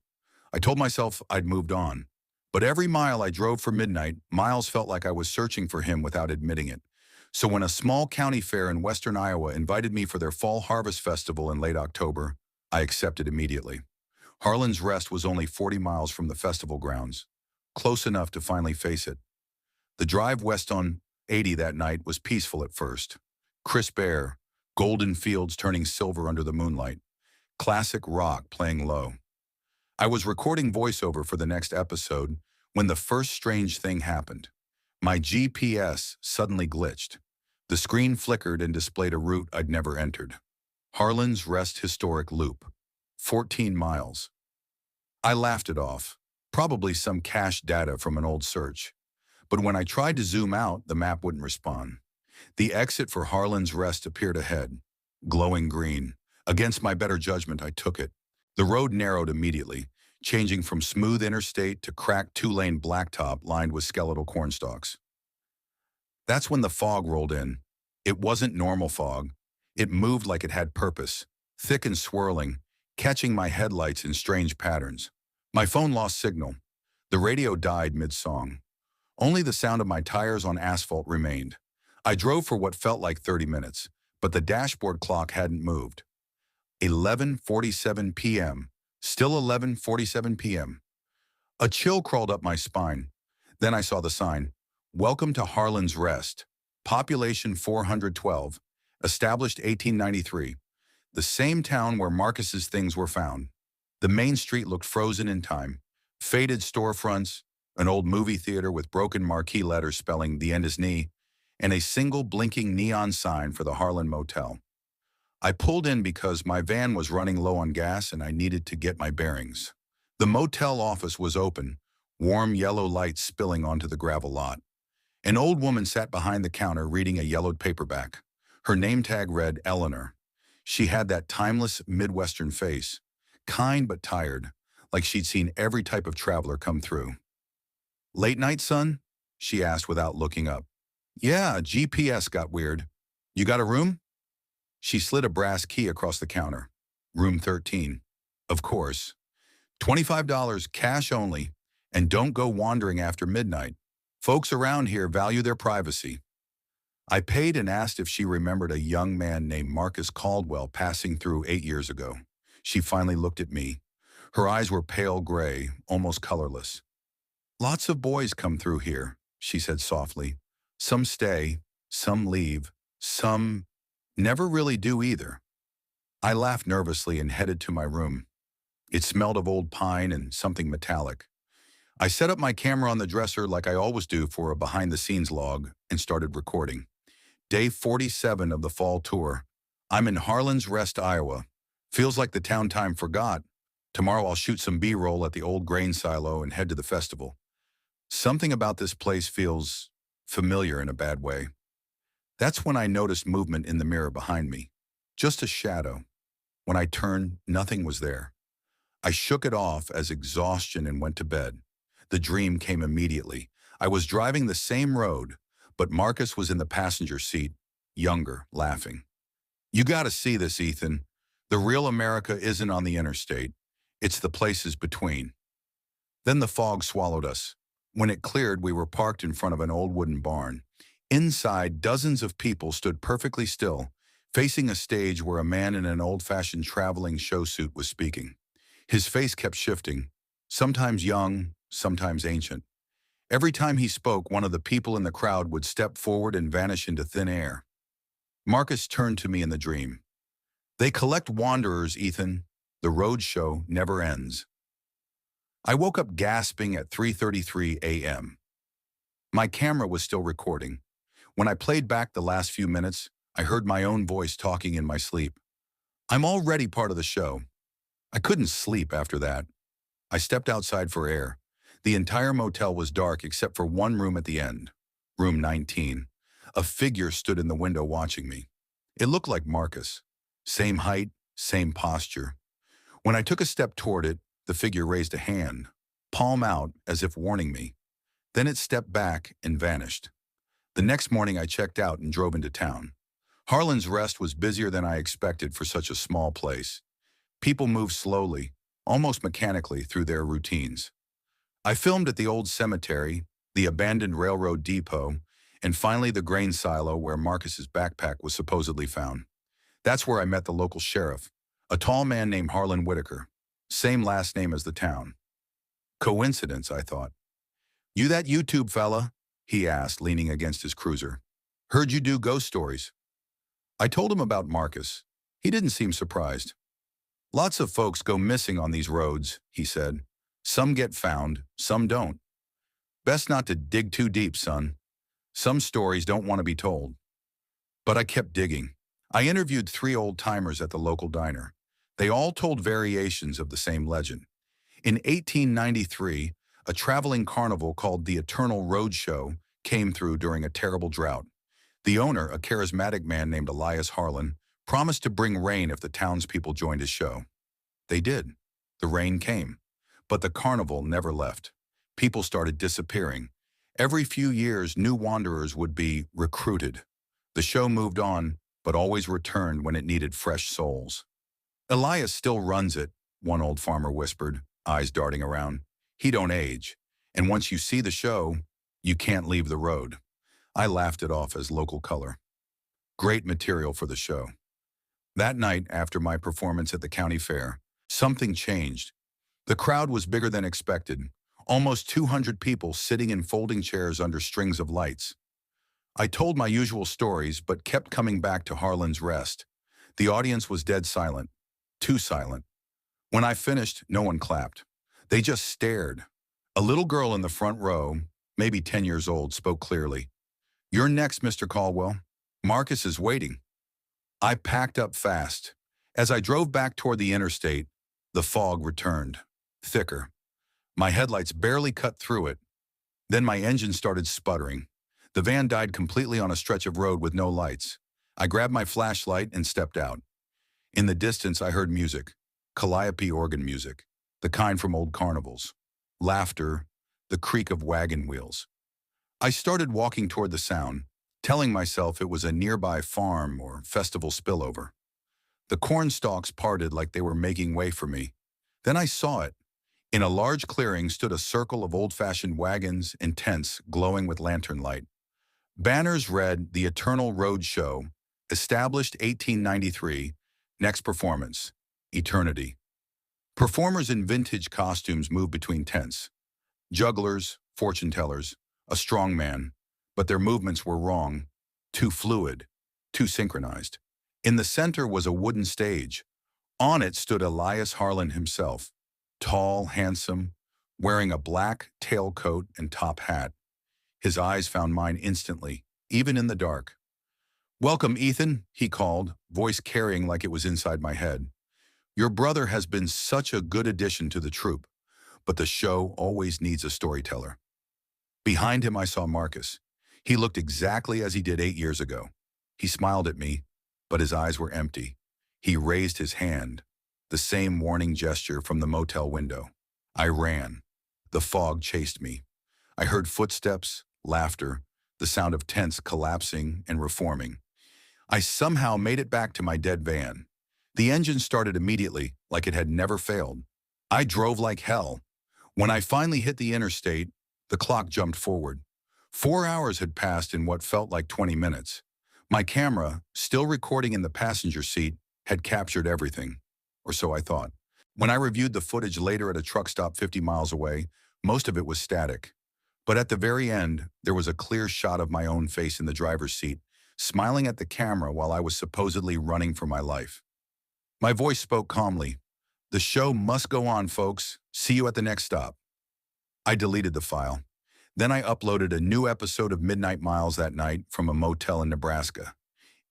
A: I told myself I'd moved on. But every mile I drove for midnight, Miles felt like I was searching for him without admitting it. So when a small county fair in western Iowa invited me for their Fall Harvest Festival in late October, I accepted immediately. Harlan's Rest was only 40 miles from the festival grounds, close enough to finally face it. The drive west on 80 that night was peaceful at first. Crisp air, golden fields turning silver under the moonlight, classic rock playing low. I was recording voiceover for the next episode when the first strange thing happened. My GPS suddenly glitched. The screen flickered and displayed a route I'd never entered. Harlan's Rest Historic Loop. 14 miles. I laughed it off. Probably some cached data from an old search. But when I tried to zoom out, the map wouldn't respond. The exit for Harlan's Rest appeared ahead. glowing green. Against my better judgment, I took it. The road narrowed immediately, changing from smooth interstate to cracked two-lane blacktop lined with skeletal cornstalks. That's when the fog rolled in. It wasn't normal fog. It moved like it had purpose, thick and swirling, catching my headlights in strange patterns. My phone lost signal. The radio died mid-song. Only the sound of my tires on asphalt remained. I drove for what felt like 30 minutes, but the dashboard clock hadn't moved. 11:47 p.m. Still 11:47 p.m. A chill crawled up my spine. Then I saw the sign, "Welcome to Harlan's Rest. Population 412. Established 1893. The same town where Marcus's things were found." The main street looked frozen in time. Faded storefronts, an old movie theater with broken marquee letters spelling "The End is Knee," and a single blinking neon sign for the Harlan Motel. I pulled in because my van was running low on gas and I needed to get my bearings. The motel office was open, warm yellow light spilling onto the gravel lot. An old woman sat behind the counter reading a yellowed paperback. Her name tag read Eleanor. She had that timeless Midwestern face, kind but tired, like she'd seen every type of traveler come through. "Late night, son?" she asked without looking up. "Yeah, GPS got weird. You got a room?" She slid a brass key across the counter. "Room 13. Of course. $25 cash only, and don't go wandering after midnight. Folks around here value their privacy." I paid and asked if she remembered a young man named Marcus Caldwell passing through 8 years ago. She finally looked at me. Her eyes were pale gray, almost colorless. "Lots of boys come through here," she said softly. "Some stay, some leave, some never really do either." I laughed nervously and headed to my room. It smelled of old pine and something metallic. I set up my camera on the dresser like I always do for a behind-the-scenes log and started recording. Day 47 of the fall tour. I'm in Harlan's Rest, Iowa. Feels like the town time forgot. Tomorrow I'll shoot some B-roll at the old grain silo and head to the festival. Something about this place feels familiar in a bad way. That's when I noticed movement in the mirror behind me. Just a shadow. When I turned, nothing was there. I shook it off as exhaustion and went to bed. The dream came immediately. I was driving the same road, but Marcus was in the passenger seat, younger, laughing. "You gotta see this, Ethan. The real America isn't on the interstate. It's the places between." Then the fog swallowed us. When it cleared, we were parked in front of an old wooden barn. Inside, dozens of people stood perfectly still, facing a stage where a man in an old-fashioned traveling show suit was speaking. His face kept shifting, sometimes young, sometimes ancient. Every time he spoke, one of the people in the crowd would step forward and vanish into thin air. Marcus turned to me in the dream. "They collect wanderers, Ethan. The road show never ends." I woke up gasping at 3:33 a.m. My camera was still recording. When I played back the last few minutes, I heard my own voice talking in my sleep. "I'm already part of the show." I couldn't sleep after that. I stepped outside for air. The entire motel was dark except for one room at the end, room 19. A figure stood in the window watching me. It looked like Marcus. Same height, same posture. When I took a step toward it, the figure raised a hand, palm out as if warning me. Then it stepped back and vanished. The next morning I checked out and drove into town. Harlan's Rest was busier than I expected for such a small place. People moved slowly, almost mechanically, through their routines. I filmed at the old cemetery, the abandoned railroad depot, and finally the grain silo where Marcus's backpack was supposedly found. That's where I met the local sheriff, a tall man named Harlan Whitaker. Same last name as the town. Coincidence, I thought. "You that YouTube fella?" he asked, leaning against his cruiser. "Heard you do ghost stories." I told him about Marcus. He didn't seem surprised. "Lots of folks go missing on these roads," he said. "Some get found, some don't. Best not to dig too deep, son. Some stories don't want to be told." But I kept digging. I interviewed 3 old-timers at the local diner. They all told variations of the same legend. In 1893, a traveling carnival called the Eternal Roadshow came through during a terrible drought. The owner, a charismatic man named Elias Harlan, promised to bring rain if the townspeople joined his show. They did. The rain came. But the carnival never left. People started disappearing. Every few years, new wanderers would be recruited. The show moved on, but always returned when it needed fresh souls. Elias still runs it, one old farmer whispered, eyes darting around. He don't age. And once you see the show, you can't leave the road. I laughed it off as local color. Great material for the show. That night, after my performance at the county fair, something changed. The crowd was bigger than expected, almost 200 people sitting in folding chairs under strings of lights. I told my usual stories, but kept coming back to Harlan's Rest. The audience was dead silent, too silent. When I finished, no one clapped. They just stared. A little girl in the front row, maybe 10 years old, spoke clearly. "You're next, Mr. Caldwell. Marcus is waiting." I packed up fast. As I drove back toward the interstate, the fog returned, thicker. My headlights barely cut through it. Then my engine started sputtering. The van died completely on a stretch of road with no lights. I grabbed my flashlight and stepped out. In the distance, I heard music, calliope organ music, the kind from old carnivals. Laughter, the creak of wagon wheels. I started walking toward the sound, telling myself it was a nearby farm or festival spillover. The corn stalks parted like they were making way for me. Then I saw it. In a large clearing stood a circle of old-fashioned wagons and tents glowing with lantern light. Banners read, "The Eternal Road Show, established 1893, next performance, Eternity." Performers in vintage costumes moved between tents. Jugglers, fortune-tellers, a strong man, but their movements were wrong, too fluid, too synchronized. In the center was a wooden stage. On it stood Elias Harlan himself, tall, handsome, wearing a black tailcoat and top hat. His eyes found mine instantly, even in the dark. "Welcome, Ethan," he called, voice carrying like it was inside my head. "Your brother has been such a good addition to the troupe, but the show always needs a storyteller." Behind him I saw Marcus. He looked exactly as he did 8 years ago. He smiled at me, but his eyes were empty. He raised his hand, the same warning gesture from the motel window. I ran. The fog chased me. I heard footsteps, laughter, the sound of tents collapsing and reforming. I somehow made it back to my dead van. The engine started immediately, like it had never failed. I drove like hell. When I finally hit the interstate, the clock jumped forward. 4 hours had passed in what felt like 20 minutes. My camera, still recording in the passenger seat, had captured everything, or so I thought. When I reviewed the footage later at a truck stop 50 miles away, most of it was static. But at the very end, there was a clear shot of my own face in the driver's seat, smiling at the camera while I was supposedly running for my life. My voice spoke calmly. "The show must go on, folks. See you at the next stop." I deleted the file. Then I uploaded a new episode of Midnight Miles that night from a motel in Nebraska.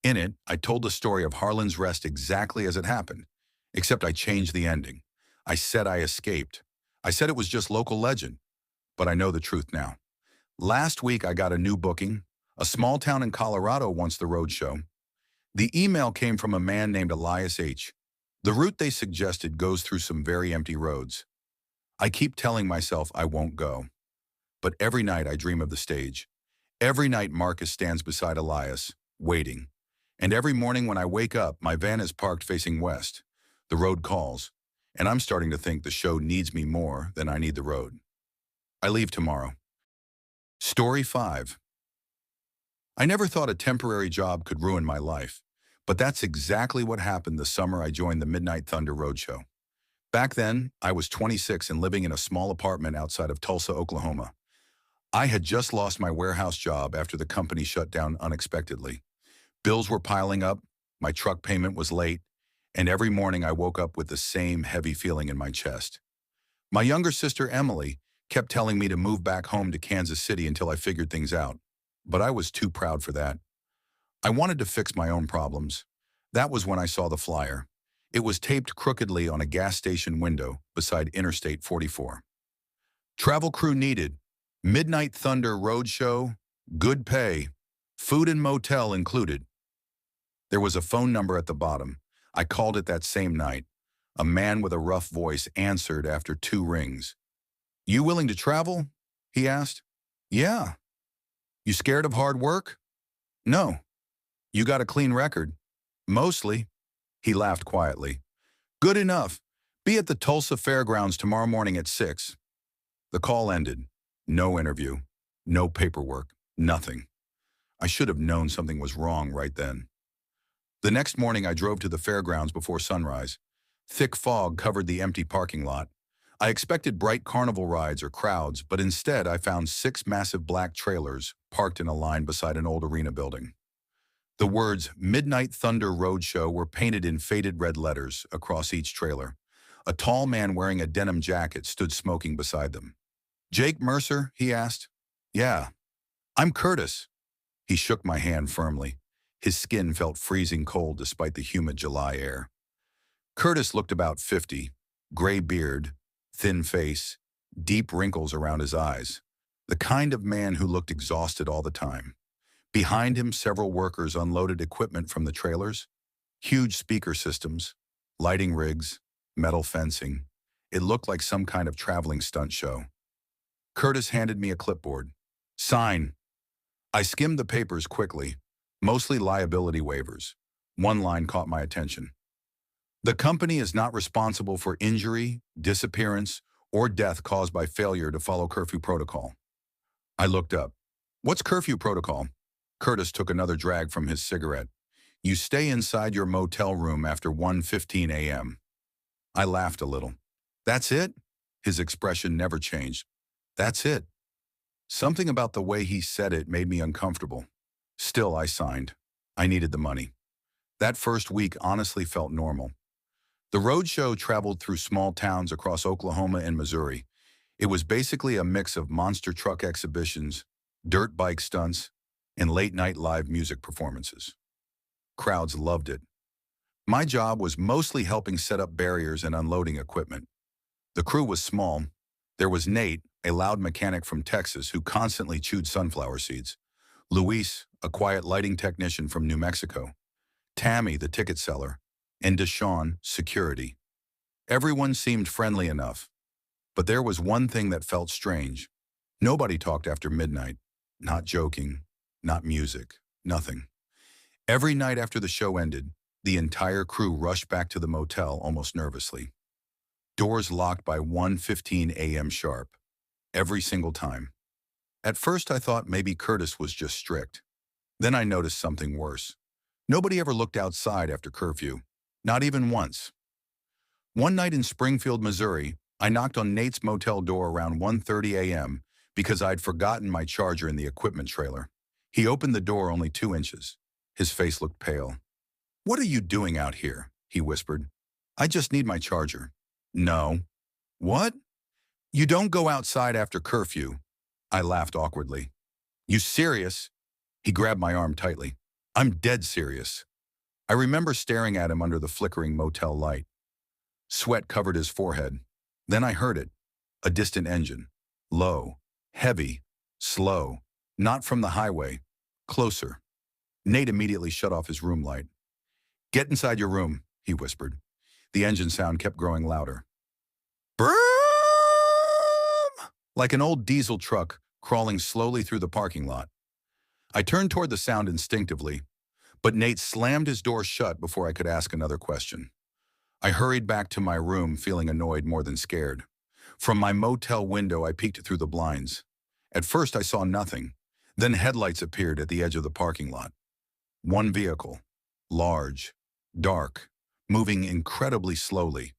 A: In it, I told the story of Harlan's Rest exactly as it happened, except I changed the ending. I said I escaped. I said it was just local legend, but I know the truth now. Last week, I got a new booking. A small town in Colorado wants the road show. The email came from a man named Elias H. The route they suggested goes through some very empty roads. I keep telling myself I won't go. But every night I dream of the stage. Every night Marcus stands beside Elias, waiting. And every morning when I wake up, my van is parked facing west. The road calls, and I'm starting to think the show needs me more than I need the road. I leave tomorrow. Story 5. I never thought a temporary job could ruin my life, but that's exactly what happened the summer I joined the Midnight Thunder Roadshow. Back then, I was 26 and living in a small apartment outside of Tulsa, Oklahoma. I had just lost my warehouse job after the company shut down unexpectedly. Bills were piling up, my truck payment was late, and every morning I woke up with the same heavy feeling in my chest. My younger sister, Emily, kept telling me to move back home to Kansas City until I figured things out, but I was too proud for that. I wanted to fix my own problems. That was when I saw the flyer. It was taped crookedly on a gas station window beside Interstate 44. Travel crew needed. Midnight Thunder Roadshow, good pay, food and motel included. There was a phone number at the bottom. I called it that same night. A man with a rough voice answered after 2 rings. "You willing to travel?" he asked. "Yeah." "You scared of hard work?" "No." "You got a clean record?" "Mostly." He laughed quietly. "Good enough. Be at the Tulsa Fairgrounds tomorrow morning at 6. The call ended. No interview. No paperwork. Nothing. I should have known something was wrong right then. The next morning I drove to the fairgrounds before sunrise. Thick fog covered the empty parking lot. I expected bright carnival rides or crowds, but instead I found 6 massive black trailers parked in a line beside an old arena building. The words "Midnight Thunder Roadshow" were painted in faded red letters across each trailer. A tall man wearing a denim jacket stood smoking beside them. "Jake Mercer?" he asked. "Yeah." "I'm Curtis." He shook my hand firmly. His skin felt freezing cold despite the humid July air. Curtis looked about 50, gray beard, thin face, deep wrinkles around his eyes. The kind of man who looked exhausted all the time. Behind him, several workers unloaded equipment from the trailers. Huge speaker systems, lighting rigs, metal fencing. It looked like some kind of traveling stunt show. Curtis handed me a clipboard. "Sign." I skimmed the papers quickly, mostly liability waivers. One line caught my attention. "The company is not responsible for injury, disappearance, or death caused by failure to follow curfew protocol." I looked up. "What's curfew protocol?" Curtis took another drag from his cigarette. "You stay inside your motel room after 1:15 a.m. I laughed a little. "That's it?" His expression never changed. "That's it." Something about the way he said it made me uncomfortable. Still, I signed. I needed the money. That first week honestly felt normal. The roadshow traveled through small towns across Oklahoma and Missouri. It was basically a mix of monster truck exhibitions, dirt bike stunts, and late-night live music performances. Crowds loved it. My job was mostly helping set up barriers and unloading equipment. The crew was small. There was Nate, a loud mechanic from Texas who constantly chewed sunflower seeds. Luis, a quiet lighting technician from New Mexico. Tammy, the ticket seller. And Deshaun, security. Everyone seemed friendly enough. But there was one thing that felt strange. Nobody talked after midnight. Not joking, not music, nothing. Every night after the show ended, the entire crew rushed back to the motel almost nervously. Doors locked by 1:15 a.m. sharp. Every single time. At first I thought maybe Curtis was just strict. Then I noticed something worse. Nobody ever looked outside after curfew. Not even once. One night in Springfield, Missouri, I knocked on Nate's motel door around 1:30 a.m. because I'd forgotten my charger in the equipment trailer. He opened the door only 2 inches. His face looked pale. "What are you doing out here?" he whispered. "I just need my charger." "No." "What?" "You don't go outside after curfew." I laughed awkwardly. "You serious?" He grabbed my arm tightly. "I'm dead serious." I remember staring at him under the flickering motel light. Sweat covered his forehead. Then I heard it. A distant engine. Low, heavy, slow. Not from the highway. Closer. Nate immediately shut off his room light. "Get inside your room," he whispered. The engine sound kept growing louder. Broom! Like an old diesel truck crawling slowly through the parking lot. I turned toward the sound instinctively, but Nate slammed his door shut before I could ask another question. I hurried back to my room feeling annoyed more than scared. From my motel window, I peeked through the blinds. At first, I saw nothing. Then headlights appeared at the edge of the parking lot. One vehicle. Large. Dark. Moving incredibly slowly.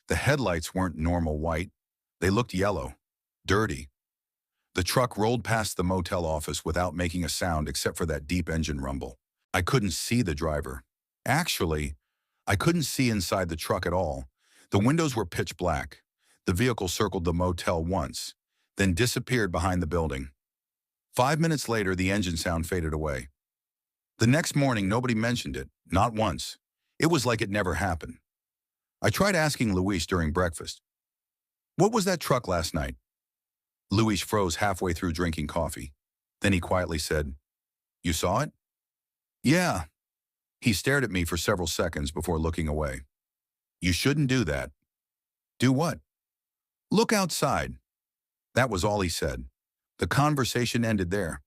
A: The headlights weren't normal white. They looked yellow. Dirty. The truck rolled past the motel office without making a sound except for that deep engine rumble. I couldn't see the driver. Actually, I couldn't see inside the truck at all. The windows were pitch black. The vehicle circled the motel once, then disappeared behind the building. 5 minutes later, the engine sound faded away. The next morning, nobody mentioned it, not once. It was like it never happened. I tried asking Luis during breakfast, "What was that truck last night?" Luis froze halfway through drinking coffee. Then he quietly said, "You saw it?" "Yeah." He stared at me for several seconds before looking away. You shouldn't do that. Do what? Look outside. That was all he said. The conversation ended there.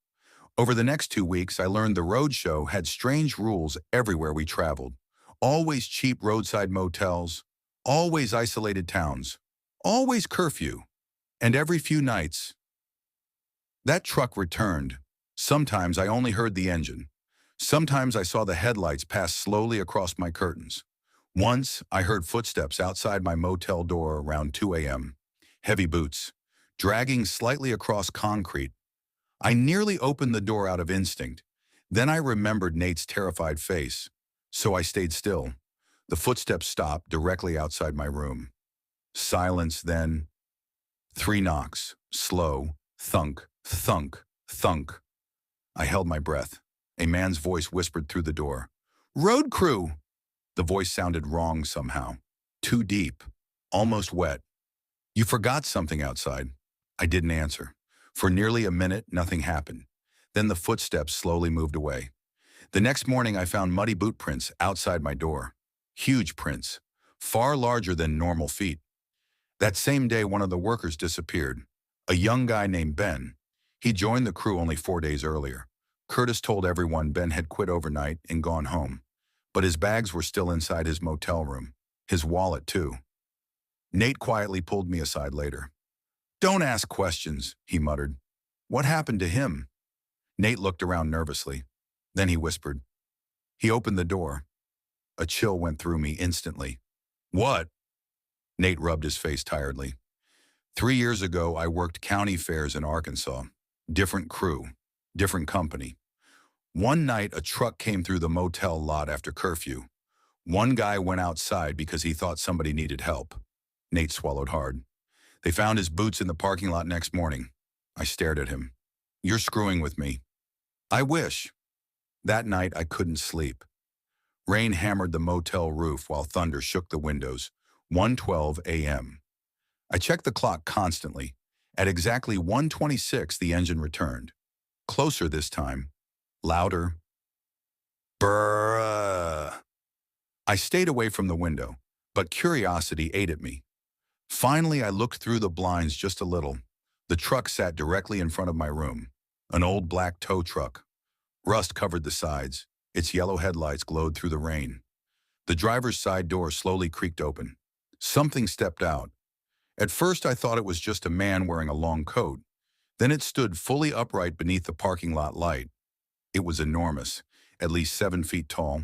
A: Over the next 2 weeks, I learned the roadshow had strange rules everywhere we traveled. Always cheap roadside motels, always isolated towns, always curfew, and every few nights, that truck returned. Sometimes I only heard the engine. Sometimes I saw the headlights pass slowly across my curtains. Once, I heard footsteps outside my motel door around 2 a.m. Heavy boots, dragging slightly across concrete. I nearly opened the door out of instinct. Then I remembered Nate's terrified face. So I stayed still. The footsteps stopped directly outside my room. Silence then. 3 knocks. Slow. Thunk, thunk, thunk. I held my breath. A man's voice whispered through the door. Road crew! The voice sounded wrong somehow. Too deep. Almost wet. You forgot something outside. I didn't answer. For nearly a minute, nothing happened. Then the footsteps slowly moved away. The next morning, I found muddy boot prints outside my door. Huge prints, far larger than normal feet. That same day, one of the workers disappeared. A young guy named Ben. He joined the crew only 4 days earlier. Curtis told everyone Ben had quit overnight and gone home. But his bags were still inside his motel room. His wallet, too. Nate quietly pulled me aside later. Don't ask questions, he muttered. What happened to him? Nate looked around nervously. Then he whispered. He opened the door. A chill went through me instantly. What? Nate rubbed his face tiredly. 3 years ago, I worked county fairs in Arkansas. Different crew, different company. One night, a truck came through the motel lot after curfew. One guy went outside because he thought somebody needed help. Nate swallowed hard. They found his boots in the parking lot next morning. I stared at him. You're screwing with me. I wish. That night, I couldn't sleep. Rain hammered the motel roof while thunder shook the windows. 1:12 a.m. I checked the clock constantly. At exactly 1:26, the engine returned. Closer this time. Louder. Brrrr. I stayed away from the window, but curiosity ate at me. Finally, I looked through the blinds just a little. The truck sat directly in front of my room. An old black tow truck. Rust covered the sides. Its yellow headlights glowed through the rain. The driver's side door slowly creaked open. Something stepped out. At first, I thought it was just a man wearing a long coat. Then it stood fully upright beneath the parking lot light. It was enormous, at least 7 feet tall.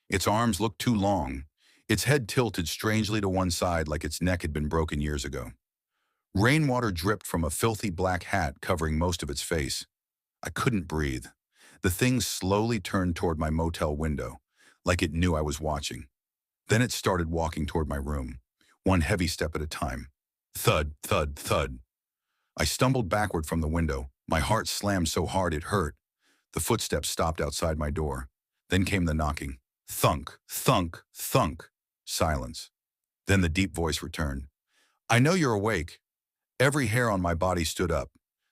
A: Its arms looked too long. Its head tilted strangely to one side like its neck had been broken years ago. Rainwater dripped from a filthy black hat covering most of its face. I couldn't breathe. The thing slowly turned toward my motel window, like it knew I was watching. Then it started walking toward my room, one heavy step at a time. Thud, thud, thud. I stumbled backward from the window. My heart slammed so hard it hurt. The footsteps stopped outside my door. Then came the knocking. Thunk, thunk, thunk. Silence. Then the deep voice returned. I know you're awake. Every hair on my body stood up.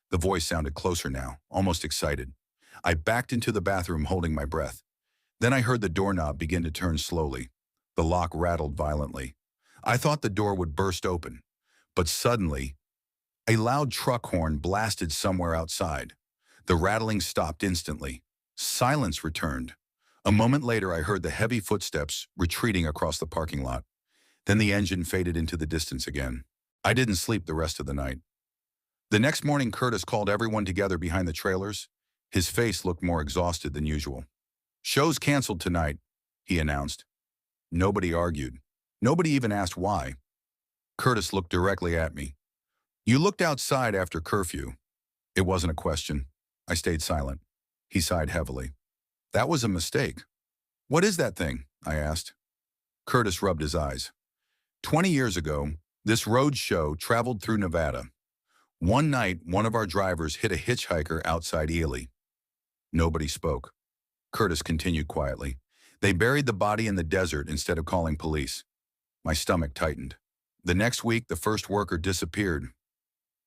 A: The voice sounded closer now, almost excited. I backed into the bathroom holding my breath. Then I heard the doorknob begin to turn slowly. The lock rattled violently. I thought the door would burst open. But suddenly, a loud truck horn blasted somewhere outside. The rattling stopped instantly. Silence returned. A moment later, I heard the heavy footsteps retreating across the parking lot. Then the engine faded into the distance again. I didn't sleep the rest of the night. The next morning, Curtis called everyone together behind the trailers. His face looked more exhausted than usual. Show's canceled tonight, he announced. Nobody argued. Nobody even asked why. Curtis looked directly at me. You looked outside after curfew. It wasn't a question. I stayed silent. He sighed heavily. That was a mistake. What is that thing? I asked. Curtis rubbed his eyes. 20 years ago, this road show traveled through Nevada. One night, one of our drivers hit a hitchhiker outside Ely. Nobody spoke. Curtis continued quietly. They buried the body in the desert instead of calling police. My stomach tightened. The next week, the first worker disappeared.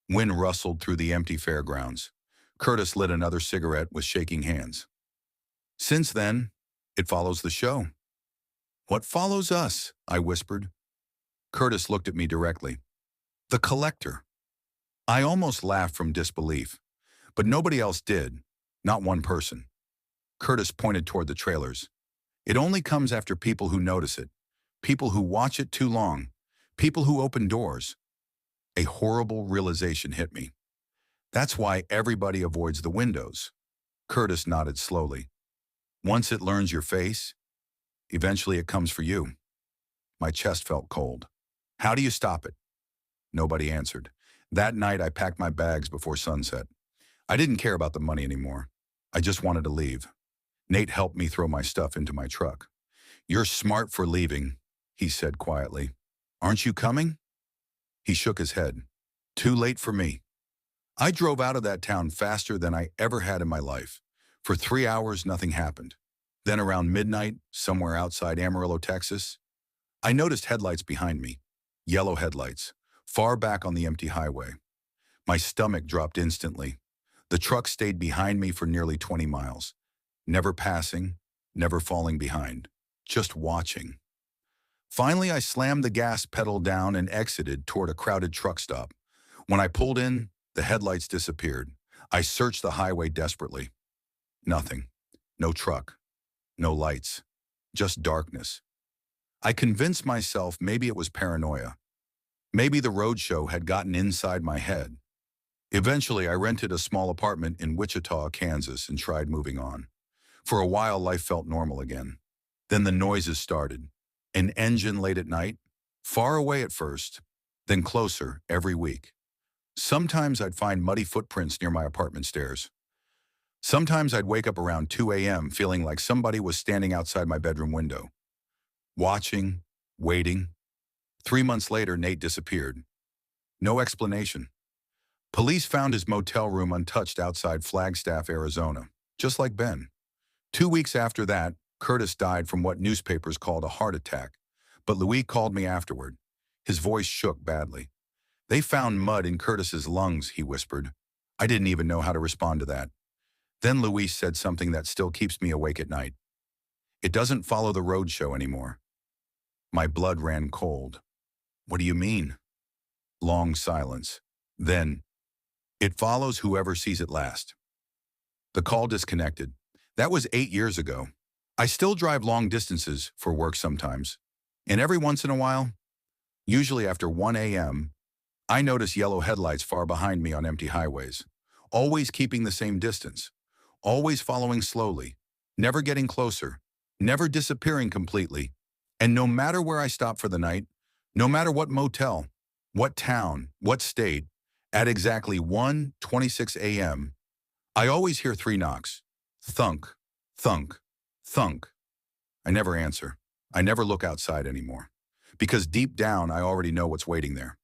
A: Wind rustled through the empty fairgrounds. Curtis lit another cigarette with shaking hands. Since then, It follows the show. What follows us? I whispered. Curtis looked at me directly. The collector. I almost laughed from disbelief, but nobody else did, not one person. Curtis pointed toward the trailers. It only comes after people who notice it, people who watch it too long, people who open doors. A horrible realization hit me. That's why everybody avoids the windows. Curtis nodded slowly. Once it learns your face, eventually it comes for you. My chest felt cold. How do you stop it? Nobody answered. That night I packed my bags before sunset. I didn't care about the money anymore. I just wanted to leave. Nate helped me throw my stuff into my truck. You're smart for leaving, he said quietly. Aren't you coming? He shook his head. Too late for me. I drove out of that town faster than I ever had in my life. For 3 hours, nothing happened. Then around midnight, somewhere outside Amarillo, Texas, I noticed headlights behind me. Yellow headlights, far back on the empty highway. My stomach dropped instantly. The truck stayed behind me for nearly 20 miles. Never passing, never falling behind. Just watching. Finally, I slammed the gas pedal down and exited toward a crowded truck stop. When I pulled in, the headlights disappeared. I searched the highway desperately. Nothing. No truck. No lights. Just darkness. I convinced myself maybe it was paranoia. Maybe the roadshow had gotten inside my head. Eventually, I rented a small apartment in Wichita, Kansas, and tried moving on. For a while, life felt normal again. Then the noises started. An engine late at night, far away at first, then closer every week. Sometimes I'd find muddy footprints near my apartment stairs. Sometimes I'd wake up around 2 a.m. feeling like somebody was standing outside my bedroom window. Watching, waiting. 3 months later, Nate disappeared. No explanation. Police found his motel room untouched outside Flagstaff, Arizona, just like Ben. 2 weeks after that, Curtis died from what newspapers called a heart attack, but Louis called me afterward. His voice shook badly. They found mud in Curtis's lungs, he whispered. I didn't even know how to respond to that. Then Louis said something that still keeps me awake at night. It doesn't follow the roadshow anymore. My blood ran cold. What do you mean? Long silence. Then, it follows whoever sees it last. The call disconnected. That was 8 years ago. I still drive long distances for work sometimes. And every once in a while, usually after 1 a.m., I notice yellow headlights far behind me on empty highways, always keeping the same distance, always following slowly, never getting closer, never disappearing completely. And no matter where I stop for the night, no matter what motel, what town, what state, at exactly 1:26 a.m., I always hear 3 knocks. Thunk, thunk, thunk. I never answer. I never look outside anymore. Because deep down, I already know what's waiting there.